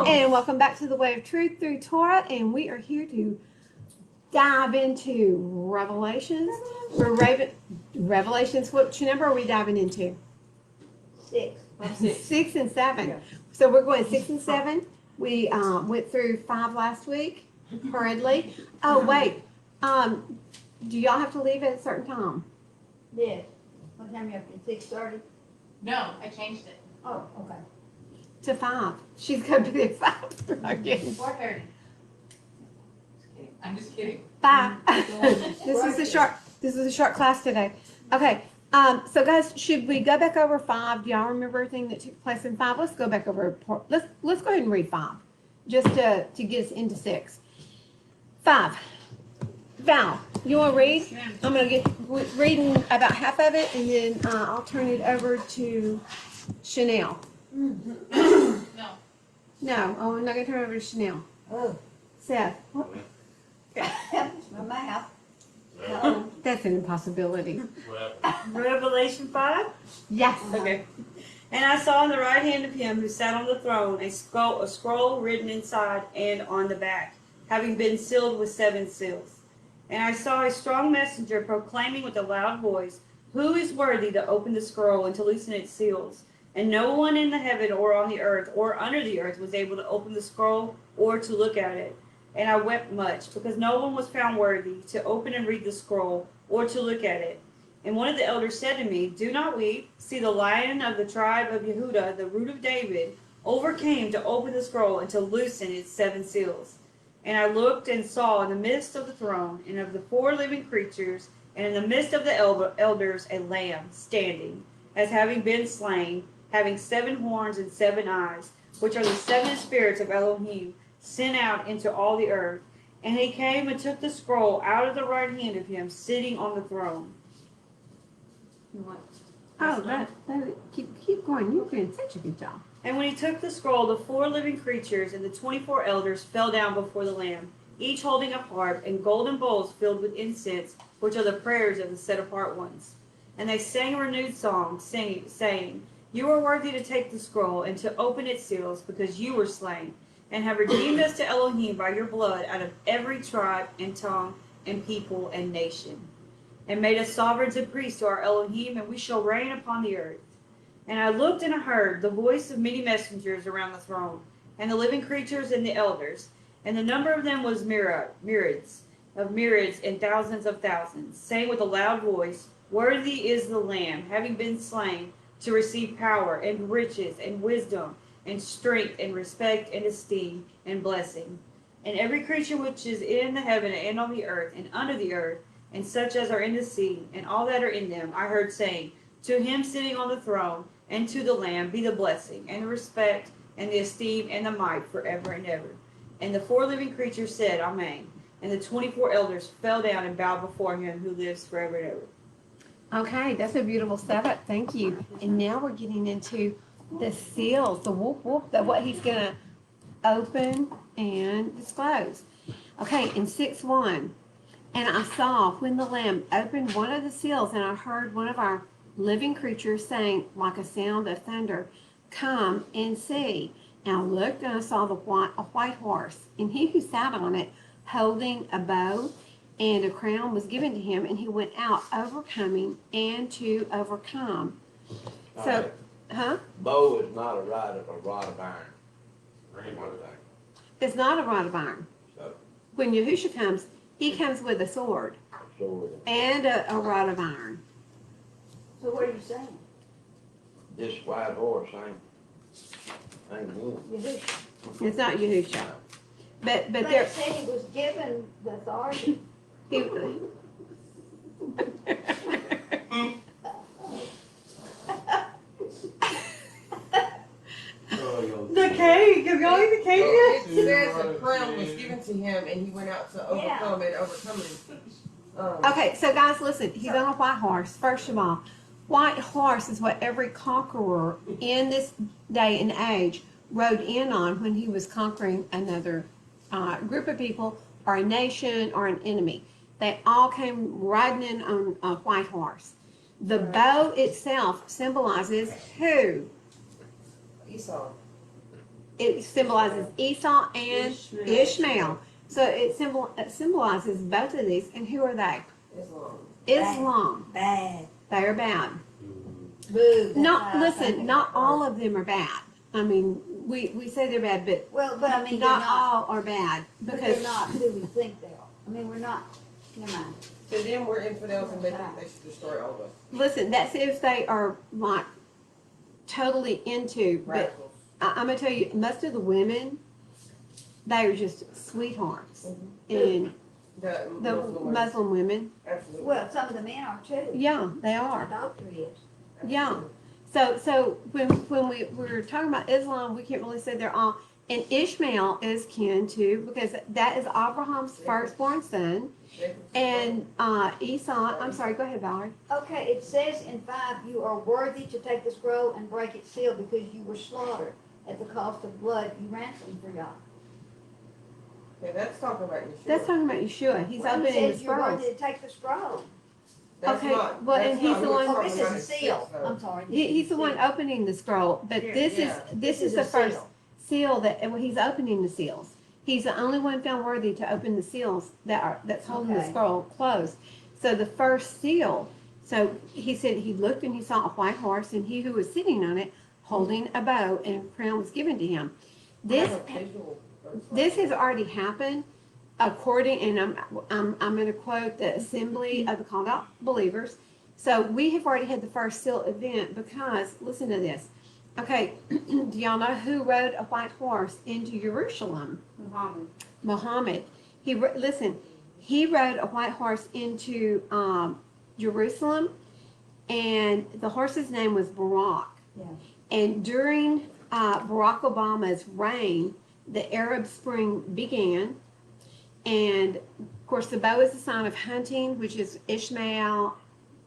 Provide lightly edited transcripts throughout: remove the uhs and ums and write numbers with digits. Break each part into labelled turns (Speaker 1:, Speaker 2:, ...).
Speaker 1: And welcome back to the Way of Truth through Torah, and we are here to dive into Revelations. Revelations, which number are we diving into?
Speaker 2: 6.
Speaker 1: 6 and 7. Yeah. So we're going 6 and 7. We went through 5 last week, hurriedly. Oh, wait. Do y'all have to leave at a certain time?
Speaker 2: Yeah. What time are you up at 6:30?
Speaker 3: No, I changed it.
Speaker 2: Oh, okay.
Speaker 1: To 5. She's going to be at 5. Okay.
Speaker 3: 4:30. I'm just kidding.
Speaker 1: 5. This is a short class today. Okay. So guys, should we go back over 5? Do y'all remember everything that took place in 5? Let's go back over. Let's go ahead and read 5, just to get us into 6. 5. Val, you want to read? I'm going to get reading about half of it, and then I'll turn it over to Chanel.
Speaker 3: No.
Speaker 1: No, I'm not going to turn it over to Chanel.
Speaker 2: Oh.
Speaker 1: Seth.
Speaker 2: My mouth.
Speaker 1: That's an impossibility.
Speaker 4: Revelation 5?
Speaker 1: Yes.
Speaker 4: Okay. And I saw in the right hand of him who sat on the throne a scroll written inside and on the back, having been sealed with 7 seals. And I saw a strong messenger proclaiming with a loud voice, "Who is worthy to open the scroll and to loosen its seals?" And no one in the heaven or on the earth or under the earth was able to open the scroll or to look at it. And I wept much, because no one was found worthy to open and read the scroll or to look at it. And one of the elders said to me, "Do not weep. See, the Lion of the tribe of Yehudah, the root of David, overcame to open the scroll and to loosen its 7 seals." And I looked and saw in the midst of the throne and of the 4 living creatures and in the midst of the elders a lamb standing, as having been slain, having 7 horns and 7 eyes, which are the 7 spirits of Elohim, sent out into all the earth. And he came and took the scroll out of the right hand of him sitting on the throne.
Speaker 1: Keep going. You're doing such a good job.
Speaker 4: And when he took the scroll, the 4 living creatures and the 24 elders fell down before the Lamb, each holding a harp and golden bowls filled with incense, which are the prayers of the set-apart ones. And they sang a renewed song, saying, "You are worthy to take the scroll and to open its seals, because you were slain, and have redeemed us to Elohim by your blood out of every tribe and tongue and people and nation, and made us sovereigns and priests to our Elohim, and we shall reign upon the earth." And I looked and I heard the voice of many messengers around the throne, and the living creatures and the elders, and the number of them was myriads and thousands of thousands, saying with a loud voice, "Worthy is the Lamb, having been slain, to receive power and riches and wisdom and strength and respect and esteem and blessing." And every creature which is in the heaven and on the earth and under the earth, and such as are in the sea, and all that are in them, I heard saying, "To him sitting on the throne, and to the Lamb be the blessing, and the respect, and the esteem, and the might forever and ever." And the 4 living creatures said, "Amen." And the 24 elders fell down and bowed before him who lives forever and ever.
Speaker 1: Okay, that's a beautiful setup. Thank you. And now we're getting into the seals, the whoop whoop, that what he's going to open and disclose. Okay, in 6:1, and I saw when the Lamb opened one of the seals, and I heard one of our living creatures saying like a sound of thunder, "Come and see." And I looked and I saw a white horse, and he who sat on it holding a bow, and a crown was given to him, and he went out overcoming and to overcome. So,
Speaker 5: Bow is not a rod of iron.
Speaker 1: It's not a rod of iron.
Speaker 5: So,
Speaker 1: When Yahushua comes, he comes with a sword and a rod of iron.
Speaker 2: So what are you saying?
Speaker 5: this white horse ain't good.
Speaker 2: Yahushua.
Speaker 1: It's not Yahushua. But
Speaker 2: But
Speaker 1: there.
Speaker 2: it said he was given the authority.
Speaker 1: He,
Speaker 4: The cake, have y'all eaten the cake yet?
Speaker 6: It says a crown was given to him and he went out to overcome and overcome it.
Speaker 1: Okay, so guys, listen. He's on a white horse. First of all, white horse is what every conqueror in this day and age rode in on when he was conquering another group of people or a nation or an enemy. They all came riding in on a white horse. The bow itself symbolizes who?
Speaker 6: Esau.
Speaker 1: it symbolizes Esau and Ishmael. So it symbolizes both of these. And who are they?
Speaker 6: Islam.
Speaker 1: Islam.
Speaker 2: Bad.
Speaker 1: They are bad.
Speaker 2: Boo. That's
Speaker 1: Not
Speaker 2: how I
Speaker 1: listen.
Speaker 2: think
Speaker 1: Not
Speaker 2: it
Speaker 1: all
Speaker 2: works.
Speaker 1: of them are bad. I mean, we say they're bad, but
Speaker 2: Well, but I mean,
Speaker 1: not
Speaker 2: they're not.
Speaker 1: all are bad
Speaker 2: But they're
Speaker 1: because
Speaker 2: not who we think they are. I mean, we're not. Never mind.
Speaker 6: To them, we're infidels and they think they should destroy all of us.
Speaker 1: listen. That's if they are like totally into. But
Speaker 6: Radicals.
Speaker 1: I'm gonna tell you, most of the women, they are just sweethearts, and
Speaker 6: The
Speaker 1: the
Speaker 6: Muslim.
Speaker 1: Muslim women,
Speaker 6: Absolutely.
Speaker 2: Well, some of the men are too.
Speaker 1: yeah, they
Speaker 2: My
Speaker 1: are.
Speaker 2: doctor is.
Speaker 1: Yeah. So when we're talking about Islam, we can't really say they're all. And Ishmael is kin to because that is Abraham's firstborn son, and Esau. I'm sorry. Go ahead, Valerie.
Speaker 2: Okay, it says in 5, you are worthy to take the scroll and break its seal because you were slaughtered at the cost of blood you ransomed for God.
Speaker 6: Okay, that's talking about Yeshua.
Speaker 1: That's talking about Yeshua. He's
Speaker 2: Well, it
Speaker 1: opening the
Speaker 2: says you're
Speaker 1: scrolls.
Speaker 2: worthy to take the scroll.
Speaker 6: That's
Speaker 1: Okay,
Speaker 6: not,
Speaker 1: well,
Speaker 6: that's
Speaker 1: and he's
Speaker 6: not
Speaker 1: the
Speaker 6: who
Speaker 1: one-
Speaker 6: it's
Speaker 2: Oh,
Speaker 6: talking
Speaker 2: this
Speaker 6: about
Speaker 2: is
Speaker 6: in
Speaker 2: a seal.
Speaker 6: 6, though.
Speaker 2: I'm sorry.
Speaker 1: He's the one opening the scroll, but
Speaker 4: Here,
Speaker 1: this
Speaker 6: yeah.
Speaker 1: is the
Speaker 2: a
Speaker 1: first
Speaker 2: seal.
Speaker 1: seal that well, he's opening the seals. He's the only one found worthy to open the seals that's holding the
Speaker 2: Okay.
Speaker 1: scroll closed. So the first seal. So he said he looked and he saw a white horse, and he who was sitting on it holding a bow, and a crown was given to him.
Speaker 6: I have
Speaker 1: This
Speaker 6: a visual of
Speaker 1: this has already happened, according, and I'm going to quote the Assembly of the Called Out Believers. So we have already had the first seal event because listen to this. Okay, do y'all know who rode a white horse into Jerusalem?
Speaker 4: Muhammad.
Speaker 1: Muhammad. Listen. He rode a white horse into Jerusalem, and the horse's name was Barak.
Speaker 2: Yeah.
Speaker 1: And during Barack Obama's reign, the Arab Spring began. And of course, the bow is a sign of hunting, which is Ishmael,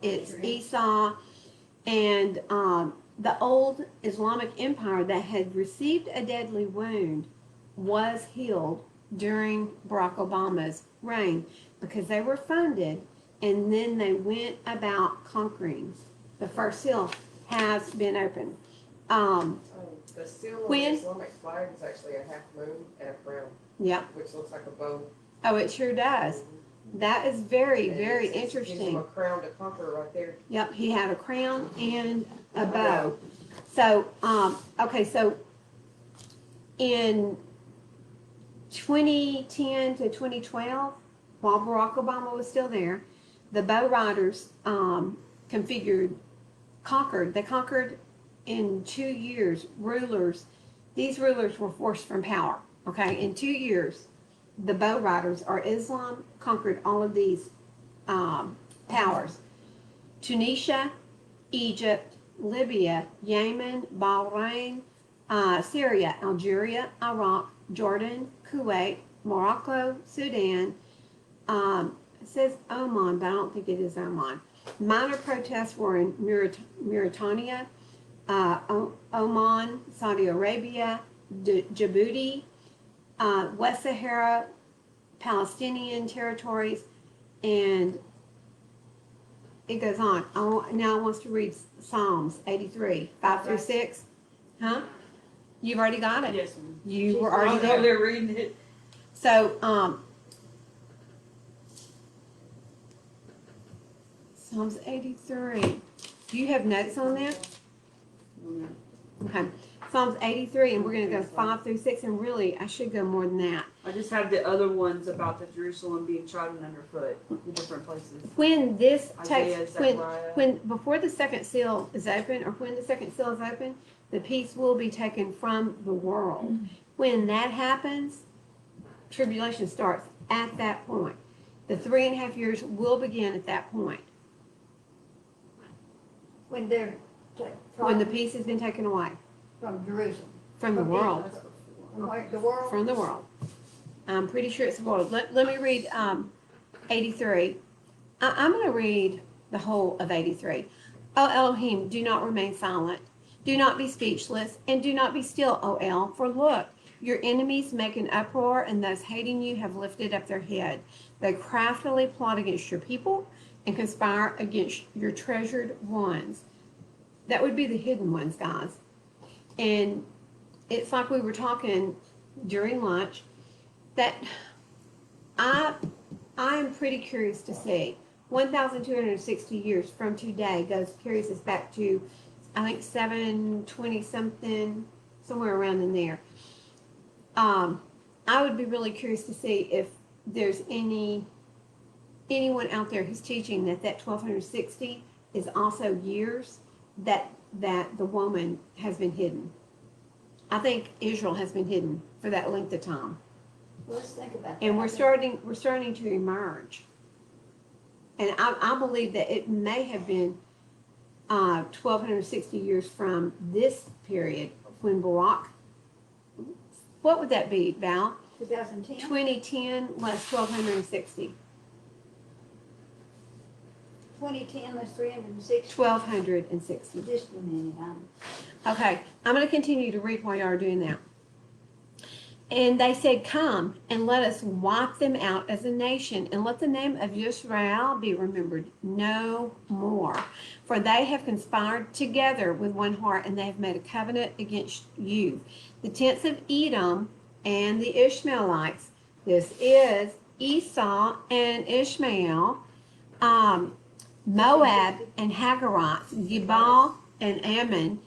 Speaker 1: it's Esau, and the old Islamic empire that had received a deadly wound was healed during Barack Obama's reign because they were funded and then they went about conquering. The first seal has been opened.
Speaker 6: the seal of
Speaker 1: When-
Speaker 6: the Islamic flag is actually a half moon and a crown,
Speaker 1: Yep.
Speaker 6: which looks like a bow.
Speaker 1: Oh, it sure does. That is very,
Speaker 6: And
Speaker 1: very
Speaker 6: it gives him
Speaker 1: interesting.
Speaker 6: a crown to conquer right there.
Speaker 1: Yep, he had a crown and a bow. So, okay, so in 2010 to 2012, while Barack Obama was still there, the bow riders they conquered in 2 years rulers. These rulers were forced from power, okay? In 2 years, the bow riders or Islam conquered all of these powers. Tunisia, Egypt, Libya, Yemen, Bahrain, Syria, Algeria, Iraq, Jordan, Kuwait, Morocco, Sudan. It says Oman, but I don't think it is Oman. Minor protests were in Mauritania, Oman, Saudi Arabia, Djibouti, West Sahara, Palestinian territories, and it goes on. Now I want to read Psalms 83, 5 through 6. Huh? You've already got it.
Speaker 4: Yes, ma'am.
Speaker 1: You were
Speaker 4: I
Speaker 1: already
Speaker 4: was over
Speaker 1: there.
Speaker 4: there reading it.
Speaker 1: So, Psalms 83. Do you have notes on that? Okay. Psalms 83, and we're going to go 5 through 6, and really, I should go more than that.
Speaker 4: I just have the other ones about the Jerusalem being trodden underfoot in different places.
Speaker 1: When this
Speaker 4: Isaiah,
Speaker 1: takes,
Speaker 4: Zechariah.
Speaker 1: before the second seal is open, or when the second seal is open, the peace will be taken from the world. When that happens, tribulation starts at that point. The 3.5 years will begin at that point.
Speaker 2: When they're
Speaker 1: When the peace has been taken away
Speaker 2: from Jerusalem.
Speaker 1: from the world.
Speaker 2: From where, the world?
Speaker 1: From the world. I'm pretty sure it's the world. Let me read 83. I'm going to read the whole of 83. O Elohim, do not remain silent. Do not be speechless, and do not be still, O El, for look, your enemies make an uproar, and those hating you have lifted up their head. They craftily plot against your people and conspire against your treasured ones. That would be the hidden ones, guys. And it's like we were talking during lunch, that I'm pretty curious to see. 1,260 years from today carries us back to, I think, 720 something, somewhere around in there. I would be really curious to see if there's anyone out there who's teaching that 1,260 is also years that the woman has been hidden. I think Israel has been hidden for that length of time.
Speaker 2: Well, let's think about that.
Speaker 1: And we're starting to emerge. And I believe that it may have been 1,260 years from this period when Barak, what would that be, Val?
Speaker 2: 2010?
Speaker 1: 2010 less 1,260.
Speaker 2: 2010 less 360.
Speaker 1: 1,260.
Speaker 2: Just a minute.
Speaker 1: Okay, I'm going to continue to read while you are doing that. And they said, come and let us wipe them out as a nation, and let the name of Israel be remembered no more. For they have conspired together with one heart, and they have made a covenant against you. The tents of Edom and the Ishmaelites. This is Esau and Ishmael, Moab and Hagarites, Gebal and Ammon,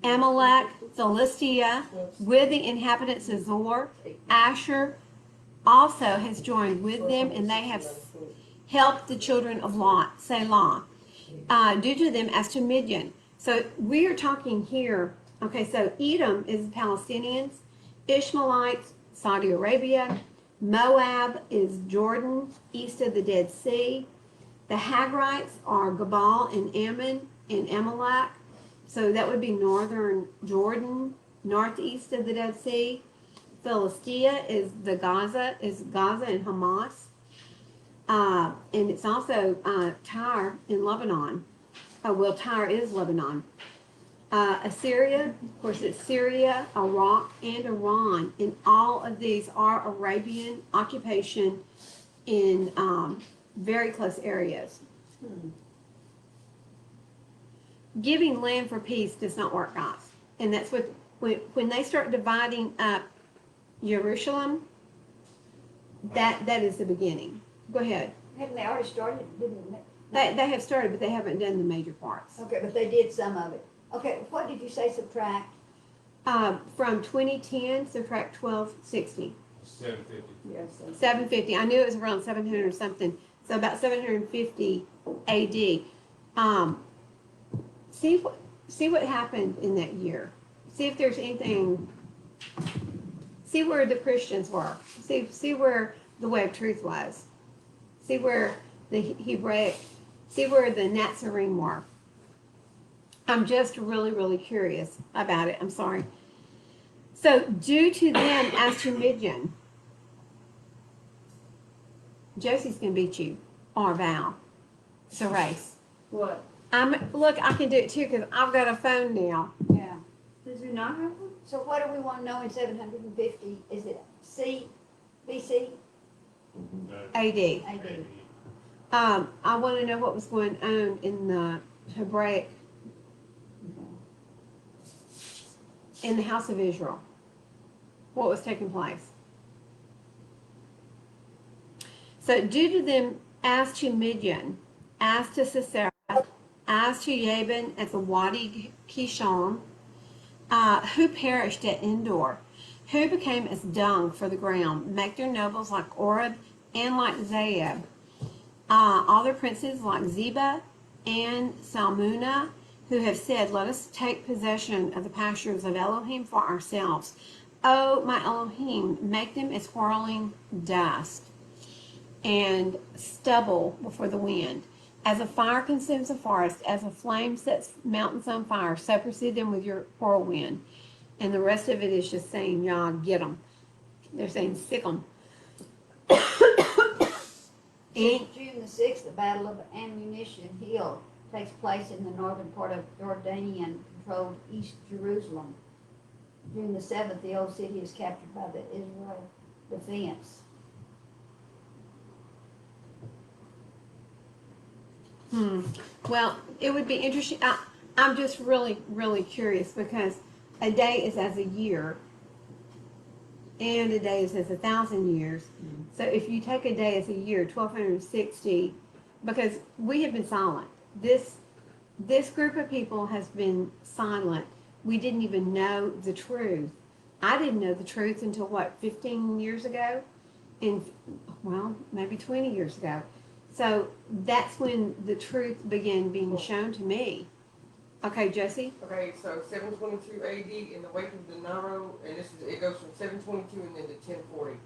Speaker 1: Amalek, Philistia, with the inhabitants of Zor. Asher also has joined with them, and they have helped the children of Lot, Selah, due to them as to Midian. So we are talking here, okay, so Edom is the Palestinians, Ishmaelites, Saudi Arabia, Moab is Jordan, east of the Dead Sea. The Hagarites are Gebal and Ammon and Amalek. So that would be northern Jordan, northeast of the Dead Sea. Philistia is Gaza and Hamas. And it's also Tyre in Lebanon. Well, Tyre is Lebanon. Assyria, of course, it's Syria, Iraq, and Iran. And all of these are Arabian occupation in very close areas. Giving land for peace does not work, guys. And that's what, when they start dividing up Jerusalem, that is the beginning. Go ahead.
Speaker 2: Haven't they already started? Didn't they?
Speaker 1: They have started, but they haven't done the major parts.
Speaker 2: Okay, but they did some of it. Okay, what did you say subtract?
Speaker 1: From 2010, subtract 1,260.
Speaker 7: 750.
Speaker 2: Yes.
Speaker 1: 750. I knew it was around 700 something. So about 750 AD. See what happened in that year. See if there's anything. See where the Christians were. See where the way of truth was. See where the Hebraic. See where the Nazarene were. I'm just really, really curious about it. I'm sorry. So, due to them as to Midian, Josie's gonna beat you, or Val. It's a race.
Speaker 4: What?
Speaker 1: Look, I can do it too because I've got a phone now.
Speaker 2: Yeah.
Speaker 4: Does you not have one?
Speaker 2: So what do we want to know in 750? Is it BC?
Speaker 1: AD.
Speaker 2: AD.
Speaker 1: I want to know what was going on in the Hebraic, in the house of Israel. What was taking place? So, due to them as to Midian, as to Sisera, as to Jabin at the Wadi Kishon, who perished at Endor, who became as dung for the ground, make their nobles like Oreb and like Zeeb, all their princes like Zeba and Salmunna, who have said, let us take possession of the pastures of Elohim for ourselves. Oh, my Elohim, make them as whirling dust and stubble before the wind. As a fire consumes a forest, as a flame sets mountains on fire, so pursue them with your whirlwind. And the rest of it is just saying, Yah, get them. They're saying, sick them.
Speaker 2: June the 6th, the Battle of Ammunition Hill takes place in the northern part of Jordanian-controlled East Jerusalem. June the 7th, the old city is captured by the Israel defense.
Speaker 1: Well, it would be interesting. I'm just really, really curious because a day is as a year, and a day is as 1,000 years. So if you take a day as a year, 1,260, because we have been silent. This group of people has been silent. We didn't even know the truth. I didn't know the truth until what, 15 years ago? Well, maybe 20 years ago. So that's when the truth began being shown to me. Okay, Jesse?
Speaker 6: Okay, so 722 AD in the wake of the Nero, and it goes from 722 and then to 1040.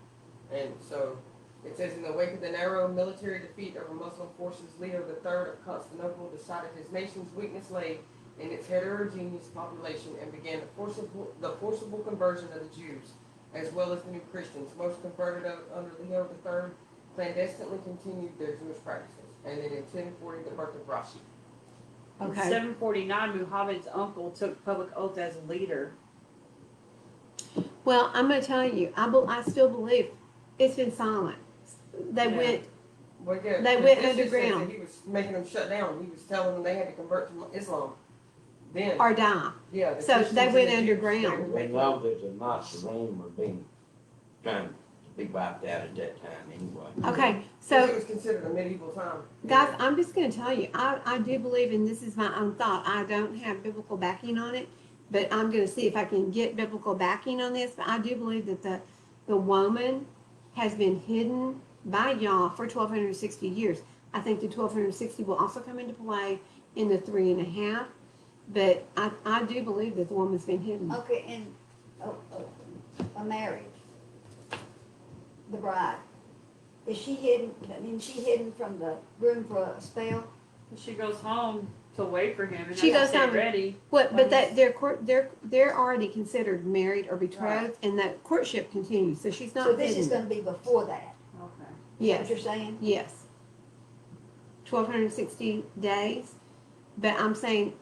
Speaker 6: And so it says, in the wake of the Nero military defeat over Muslim forces, Leo III of Constantinople decided his nation's weakness lay in its heterogeneous population and began the forcible conversion of the Jews, as well as the new Christians. Most converted under Leo III clandestinely continued their Jewish practices. And then in 1040, the birth of Rashi.
Speaker 4: In
Speaker 1: Okay.
Speaker 4: 749, Muhammad's uncle took public oath as a leader.
Speaker 1: Well, I'm going to tell you, I still believe it's been silent. They
Speaker 4: Yeah.
Speaker 1: went,
Speaker 6: Well, yeah,
Speaker 1: They
Speaker 6: but
Speaker 1: went
Speaker 6: this just says
Speaker 1: underground.
Speaker 6: that he was making them shut down. He was telling them they had to convert to Islam. Then,
Speaker 1: or die.
Speaker 6: yeah. the
Speaker 1: So
Speaker 6: Christians
Speaker 1: they
Speaker 6: and
Speaker 1: went
Speaker 6: the Jews,
Speaker 1: underground.
Speaker 6: they
Speaker 5: We
Speaker 6: were
Speaker 5: know that the Nazarene were being trying to be wiped out at that time anyway.
Speaker 1: Okay,
Speaker 6: So it
Speaker 1: so
Speaker 6: was considered a medieval time.
Speaker 1: guys, I'm just going to tell you, I do believe, and this is my own thought, I don't have biblical backing on it, but I'm going to see if I can get biblical backing on this. But I do believe that the woman has been hidden by Yah for 1,260 years. I think the 1,260 will also come into play in the 3.5, but I do believe that the woman's been hidden.
Speaker 2: Okay, and a marriage, the bride, is she hidden? I mean, she hidden from the groom for a spell?
Speaker 4: She goes home to wait for him, and
Speaker 1: She
Speaker 4: has
Speaker 1: goes
Speaker 4: to stay
Speaker 1: home.
Speaker 4: ready.
Speaker 1: What? But
Speaker 4: When
Speaker 1: they're already considered married or betrothed, and that courtship continues. So she's not
Speaker 2: So this is
Speaker 1: hidden.
Speaker 2: gonna be before that,
Speaker 4: Okay.
Speaker 2: is that
Speaker 1: Yes.
Speaker 2: what you're saying?
Speaker 1: Yes. 1,260 days. But I'm saying,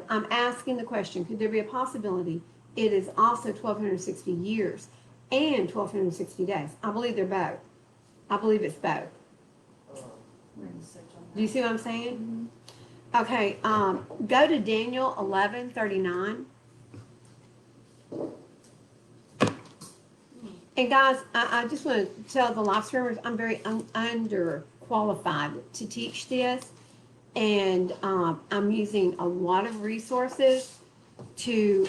Speaker 1: I'm asking the question, could there be a possibility it is also 1,260 years and 1,260 days? I believe they're both. I believe it's both.
Speaker 4: We're gonna search on
Speaker 1: Do you see what I'm saying? Okay, go to Daniel 11:39. And guys, I just want to tell the live streamers, I'm very underqualified to teach this. And I'm using a lot of resources to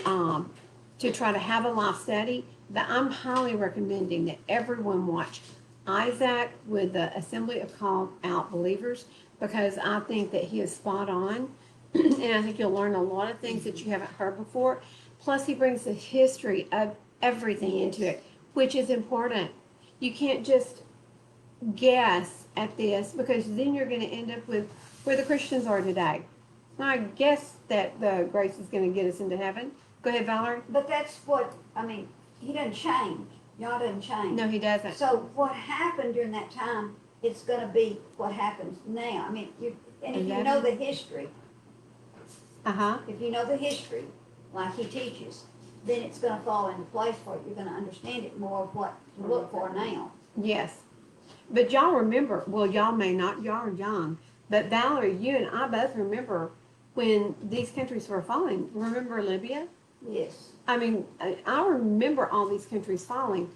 Speaker 1: try to have a live study. But I'm highly recommending that everyone watch Isaac with the Assembly of Called Out Believers, because I think that he is spot on. And I think you'll learn a lot of things that you haven't heard before. Plus, he brings the history of everything into it, which is important. You can't just guess at this, because then you're going to end up with where the Christians are today. I guess that the grace is going to get us into heaven. Go ahead, Valerie.
Speaker 2: But that's what, I mean, he doesn't change, y'all doesn't change.
Speaker 1: No, he doesn't.
Speaker 2: So what happened during that time, it's gonna be what happens now. I mean, and if you know the history,
Speaker 1: Uh-huh.
Speaker 2: if you know the history, like he teaches, then it's gonna fall into place for you. You're gonna understand it more of what to look for now.
Speaker 1: Yes. But y'all remember, well, y'all may not, y'all are young, but Valerie, you and I both remember when these countries were falling. Remember Libya?
Speaker 2: Yes,
Speaker 1: I mean, I remember all these countries falling,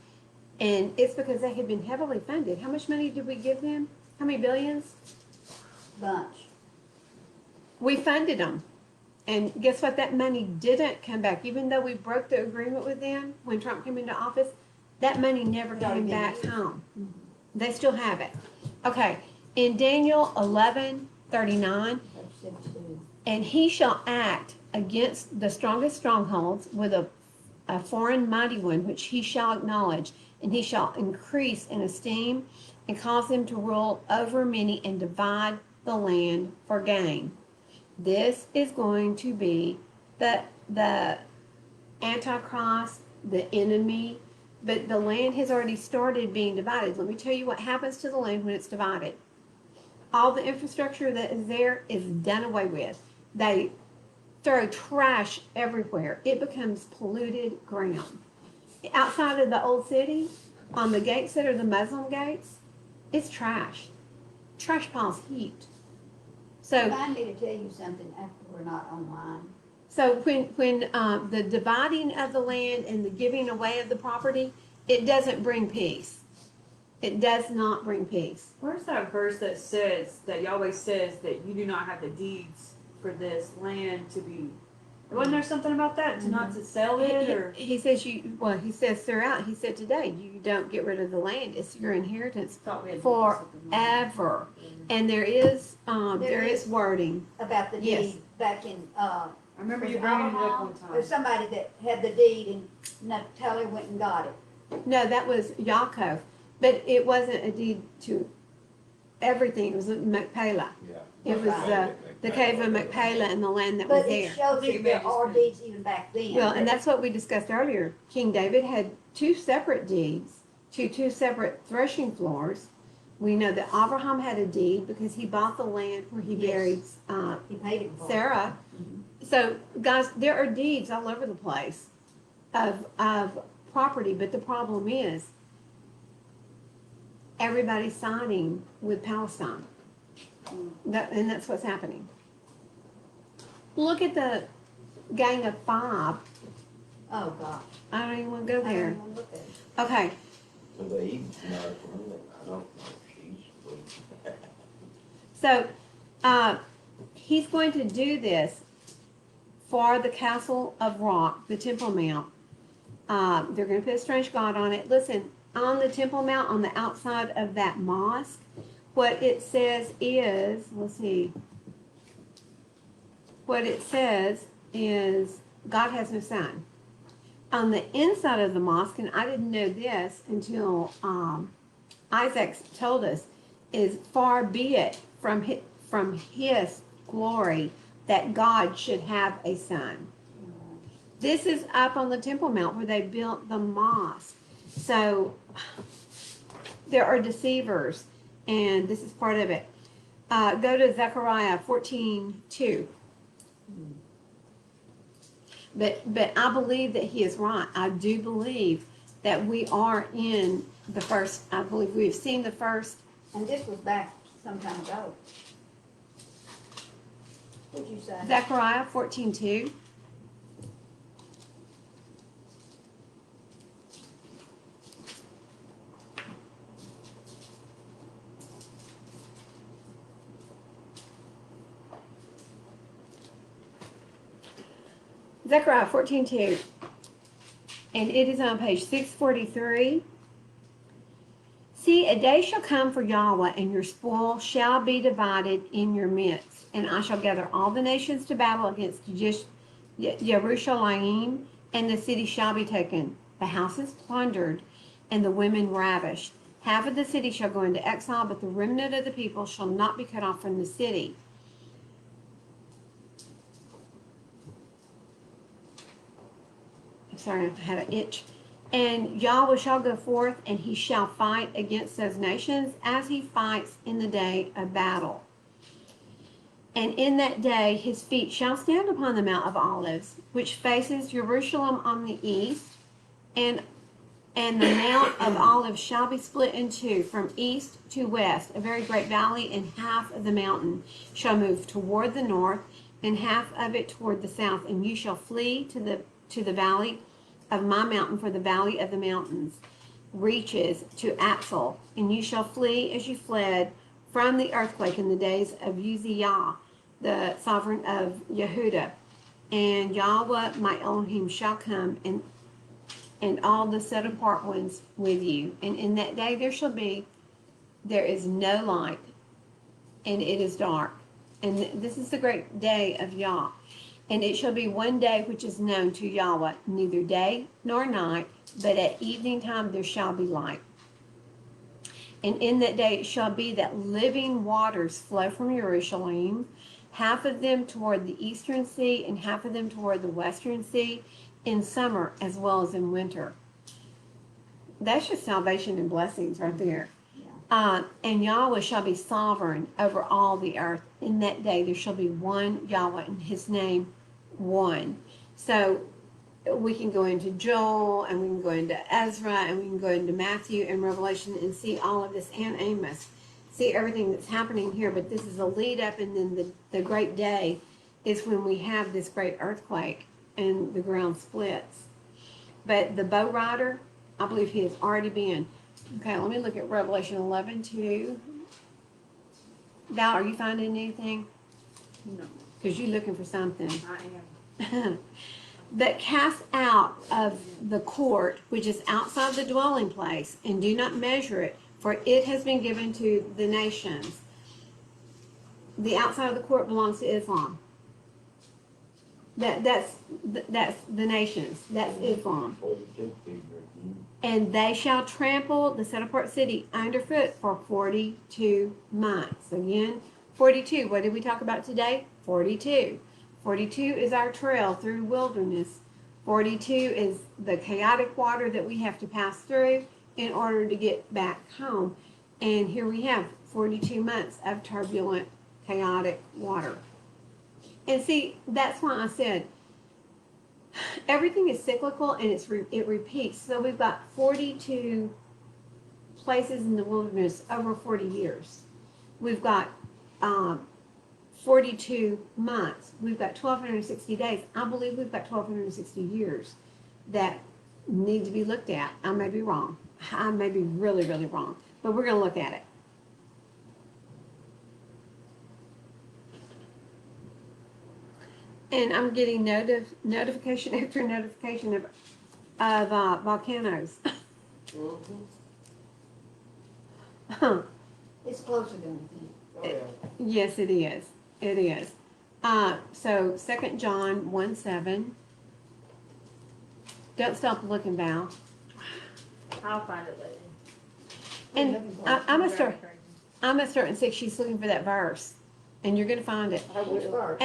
Speaker 1: and it's because they had been heavily funded. How much money did we give them? How many billions?
Speaker 2: bunch.
Speaker 1: We funded them. And guess what? That money didn't come back. Even though we broke the agreement with them when Trump came into office, that money never came back home. They still have it. Okay, in Daniel 11:39, and he shall act against the strongest strongholds with a foreign mighty one, which he shall acknowledge, and he shall increase in esteem and cause him to rule over many and divide the land for gain. This is going to be the Antichrist, the enemy, but the land has already started being divided. Let me tell you what happens to the land when it's divided. All the infrastructure that is there is done away with. They throw trash everywhere. It becomes polluted ground. Outside of the old city, on the gates that are the Muslim gates, it's trash. Trash piles heaped. So
Speaker 2: Remind me to tell you something after we're not online.
Speaker 1: So when the dividing of the land and the giving away of the property, it doesn't bring peace. It does not bring peace.
Speaker 4: Where's that verse that says that Yahweh says that you do not have the deeds for this land to be? Wasn't there something about that to not to sell it or?
Speaker 1: He says he says throughout, he said today, you don't get rid of the land. It's your inheritance
Speaker 4: Thought we had looked at something like that.
Speaker 1: forever. And there is wording.
Speaker 2: About the
Speaker 1: Yes.
Speaker 2: deed back in,
Speaker 4: I remember you
Speaker 2: was it
Speaker 4: bringing it up
Speaker 2: Abraham?
Speaker 4: one time.
Speaker 2: There's somebody that had the deed and Natalie went and got it.
Speaker 1: No, that was Yaakov, but it wasn't a deed to everything. It was Machpelah.
Speaker 5: Yeah.
Speaker 1: It was the cave of Machpelah and the land that was
Speaker 2: But it
Speaker 1: there.
Speaker 2: shows
Speaker 4: think
Speaker 2: that
Speaker 4: it may
Speaker 2: there
Speaker 4: have just
Speaker 2: are
Speaker 4: been-
Speaker 2: deeds even back then.
Speaker 1: Well, and that's what we discussed earlier. King David had two separate deeds to two separate threshing floors. We know that Abraham had a deed because he bought the land where he
Speaker 2: Yes.
Speaker 1: buried
Speaker 2: He paid it for.
Speaker 1: Sarah. So, guys, there are deeds all over the place of property, but the problem is everybody's siding with Palestine. And that's what's happening. Look at the Gang of Five.
Speaker 2: Oh, gosh.
Speaker 1: I don't even want to go
Speaker 2: I don't
Speaker 1: there.
Speaker 2: even wanna look at it.
Speaker 1: Okay,
Speaker 5: So they eat nothing, I don't know if she's.
Speaker 1: so he's going to do this for the Castle of Rock, the Temple Mount. They're going to put a strange god on it. Listen, on the Temple Mount, on the outside of that mosque, what it says is, let's see, what it says is God has no son. On the inside of the mosque, and I didn't know this until Isaac told us, is far be it from his glory that God should have a son. This is up on the Temple Mount where they built the mosque. So there are deceivers, and this is part of it. Go to Zechariah 14:2. But I believe that he is right. I do believe that we are in the first. I believe we've seen the first.
Speaker 2: And this was back some time ago. What'd you say?
Speaker 1: Zechariah 14:2. Zechariah 14:2. And it is on page 643. See, a day shall come for Yahweh, and your spoil shall be divided in your midst. And I shall gather all the nations to battle against Jerusalem, and the city shall be taken, the houses plundered, and the women ravished. Half of the city shall go into exile, but the remnant of the people shall not be cut off from the city. Sorry, I had an itch. And Yahweh shall go forth, and he shall fight against those nations as he fights in the day of battle. And in that day his feet shall stand upon the Mount of Olives, which faces Jerusalem on the east, and the Mount of Olives shall be split in two from east to west, a very great valley, and half of the mountain shall move toward the north, and half of it toward the south. And you shall flee to the valley of my mountain, for the valley of the mountains reaches to Axel, and you shall flee as you fled from the earthquake in the days of Uzziah, the sovereign of Yehudah. And Yahweh my Elohim shall come, and all the set apart ones with you. And in that day there is no light, and it is dark. And this is the great day of Yah. And it shall be one day which is known to Yahweh, neither day nor night, but at evening time there shall be light. And in that day it shall be that living waters flow from Jerusalem, half of them toward the eastern sea, and half of them toward the western sea, in summer as well as in winter. That's just salvation and blessings right there. And Yahweh shall be sovereign over all the earth. In that day there shall be one Yahweh, and his name one. So we can go into Joel, and we can go into Ezra, and we can go into Matthew and Revelation and see all of this, and Amos. See everything that's happening here, but this is a lead up, and then the great day is when we have this great earthquake and the ground splits. But the bow rider, I believe he has already been. Okay, let me look at Revelation 11:2. Val, are you finding anything?
Speaker 4: No,
Speaker 1: Because you're looking for something.
Speaker 4: I am.
Speaker 1: That cast out of the court which is outside the dwelling place, and do not measure it, for it has been given to the nations. The outside of the court belongs to Islam. That's the nations. That's Islam.
Speaker 5: 42 figure.
Speaker 1: And they shall trample the set apart city underfoot for 42 months. Again, 42. What did we talk about today? 42. 42 is our trail through wilderness. 42 is the chaotic water that we have to pass through in order to get back home. And here we have 42 months of turbulent, chaotic water. And see, that's why I said everything is cyclical and it repeats. So we've got 42 places in the wilderness over 40 years. We've got 42 months. We've got 1,260 days. I believe we've got 1,260 years that need to be looked at. I may be wrong. I may be really, really wrong. But we're going to look at it. And I'm getting notification after notification of volcanoes.
Speaker 2: It's closer than we think.
Speaker 6: Oh, yeah.
Speaker 1: Yes, it is. It is. So 2 John 1:7. Don't stop looking, Val.
Speaker 4: I'll find it later.
Speaker 1: And I'm gonna start in 6. She's looking for that verse, and you're gonna find it.
Speaker 2: Which verse?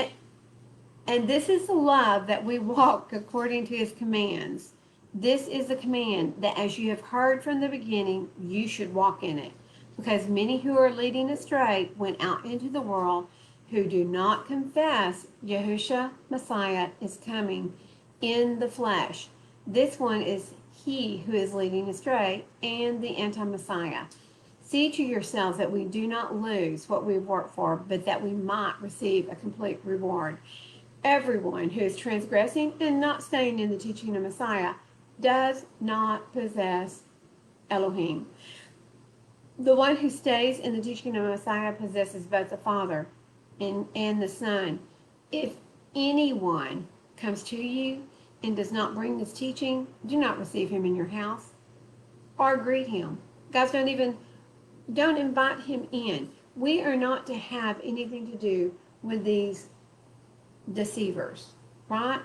Speaker 1: And this is the love that we walk according to his commands. This is the command that as you have heard from the beginning, you should walk in it. Because many who are leading astray went out into the world who do not confess Yahushua Messiah is coming in the flesh. This one is he who is leading astray and the anti-Messiah. See to yourselves that we do not lose what we've worked for, but that we might receive a complete reward. Everyone who is transgressing and not staying in the teaching of Messiah does not possess Elohim. The one who stays in the teaching of Messiah possesses both the Father and the Son. If anyone comes to you and does not bring this teaching, do not receive him in your house or greet him. Guys, don't invite him in. We are not to have anything to do with these deceivers, right?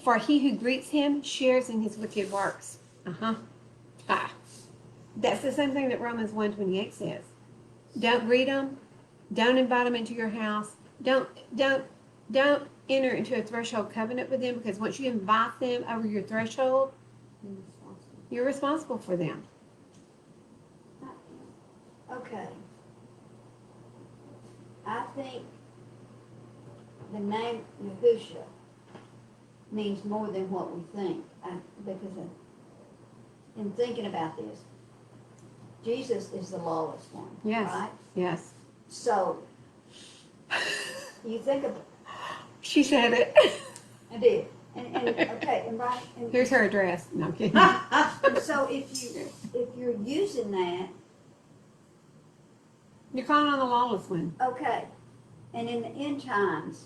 Speaker 1: For he who greets him shares in his wicked works. That's the same thing that Romans 1:28 says. Don't greet them. Don't invite them into your house. Don't enter into a threshold covenant with them, because once you invite them over your threshold, you're responsible for them.
Speaker 2: Okay. I think the name Yahushua means more than what we think. Because in thinking about this, Jesus is the lawless one,
Speaker 1: Yes.
Speaker 2: right?
Speaker 1: Yes.
Speaker 2: So, you think of,
Speaker 1: She said it.
Speaker 2: I did, and okay, and right, and
Speaker 1: Here's her address. No, I'm kidding.
Speaker 2: and so if you're using that,
Speaker 1: You're calling on the lawless one.
Speaker 2: okay, and in the end times,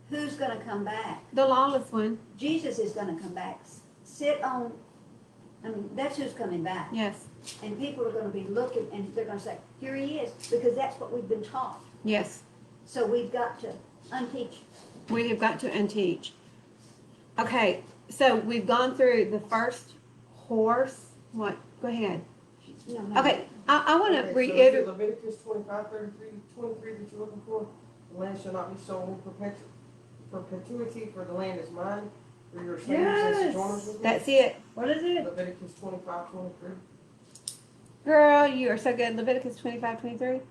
Speaker 2: who's gonna come back?
Speaker 1: The lawless one.
Speaker 2: Jesus is gonna come back. That's who's coming back.
Speaker 1: Yes.
Speaker 2: And people are gonna be looking, and they're gonna say, here he is, because that's what we've been taught.
Speaker 1: Yes.
Speaker 2: So we've got to unteach.
Speaker 1: We have got to unteach. Okay, so we've gone through the first horse. What? Go ahead.
Speaker 2: No.
Speaker 1: Okay, I want to
Speaker 6: Okay, so is
Speaker 1: reiterate.
Speaker 6: it Leviticus 25:23 that you're looking for? The land shall not be sold in perpetuity, for the land is mine, for your strangers and sojourners with me.
Speaker 1: That's it.
Speaker 4: What is it?
Speaker 6: Leviticus 25:23.
Speaker 1: Girl, you are so good. Leviticus 25:23.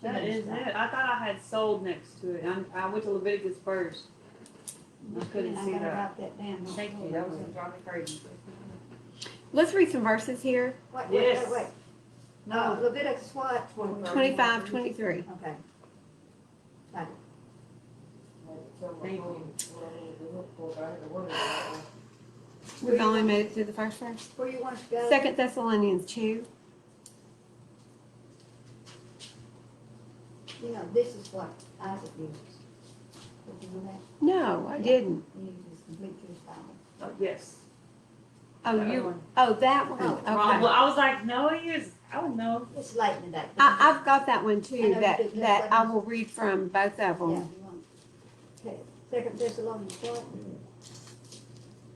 Speaker 4: That is it. I thought I had sold next to it. I went to Leviticus first. I couldn't
Speaker 2: I
Speaker 4: see
Speaker 2: gotta
Speaker 4: that.
Speaker 2: write that down.
Speaker 4: Thank you. That was gonna drive me crazy.
Speaker 1: Let's read some verses here.
Speaker 2: Wait,
Speaker 4: Yes.
Speaker 2: wait.
Speaker 4: No.
Speaker 2: Leviticus what?
Speaker 1: 25, 23.
Speaker 2: Okay. Got it.
Speaker 4: Thank you.
Speaker 1: We've only made it through the first verse.
Speaker 2: Where you want us to go?
Speaker 1: 2 Thessalonians 2.
Speaker 2: You know, this is what Isaac uses. Did you know that?
Speaker 1: No, I didn't.
Speaker 2: He uses complete Jewish Bible.
Speaker 4: Oh, yes.
Speaker 1: Oh,
Speaker 4: That
Speaker 1: you,
Speaker 4: one.
Speaker 1: oh, that one,
Speaker 2: Oh,
Speaker 1: okay.
Speaker 4: Wrong. Well, I was like, no, he is. I don't know.
Speaker 2: It's late in the day.
Speaker 1: I've got that one
Speaker 2: I
Speaker 1: too,
Speaker 2: know you
Speaker 1: that,
Speaker 2: did,
Speaker 1: that
Speaker 2: that's
Speaker 1: I
Speaker 2: what-
Speaker 1: will read from both of
Speaker 2: Yeah,
Speaker 1: them.
Speaker 2: you want. Okay, 2 Thessalonians what?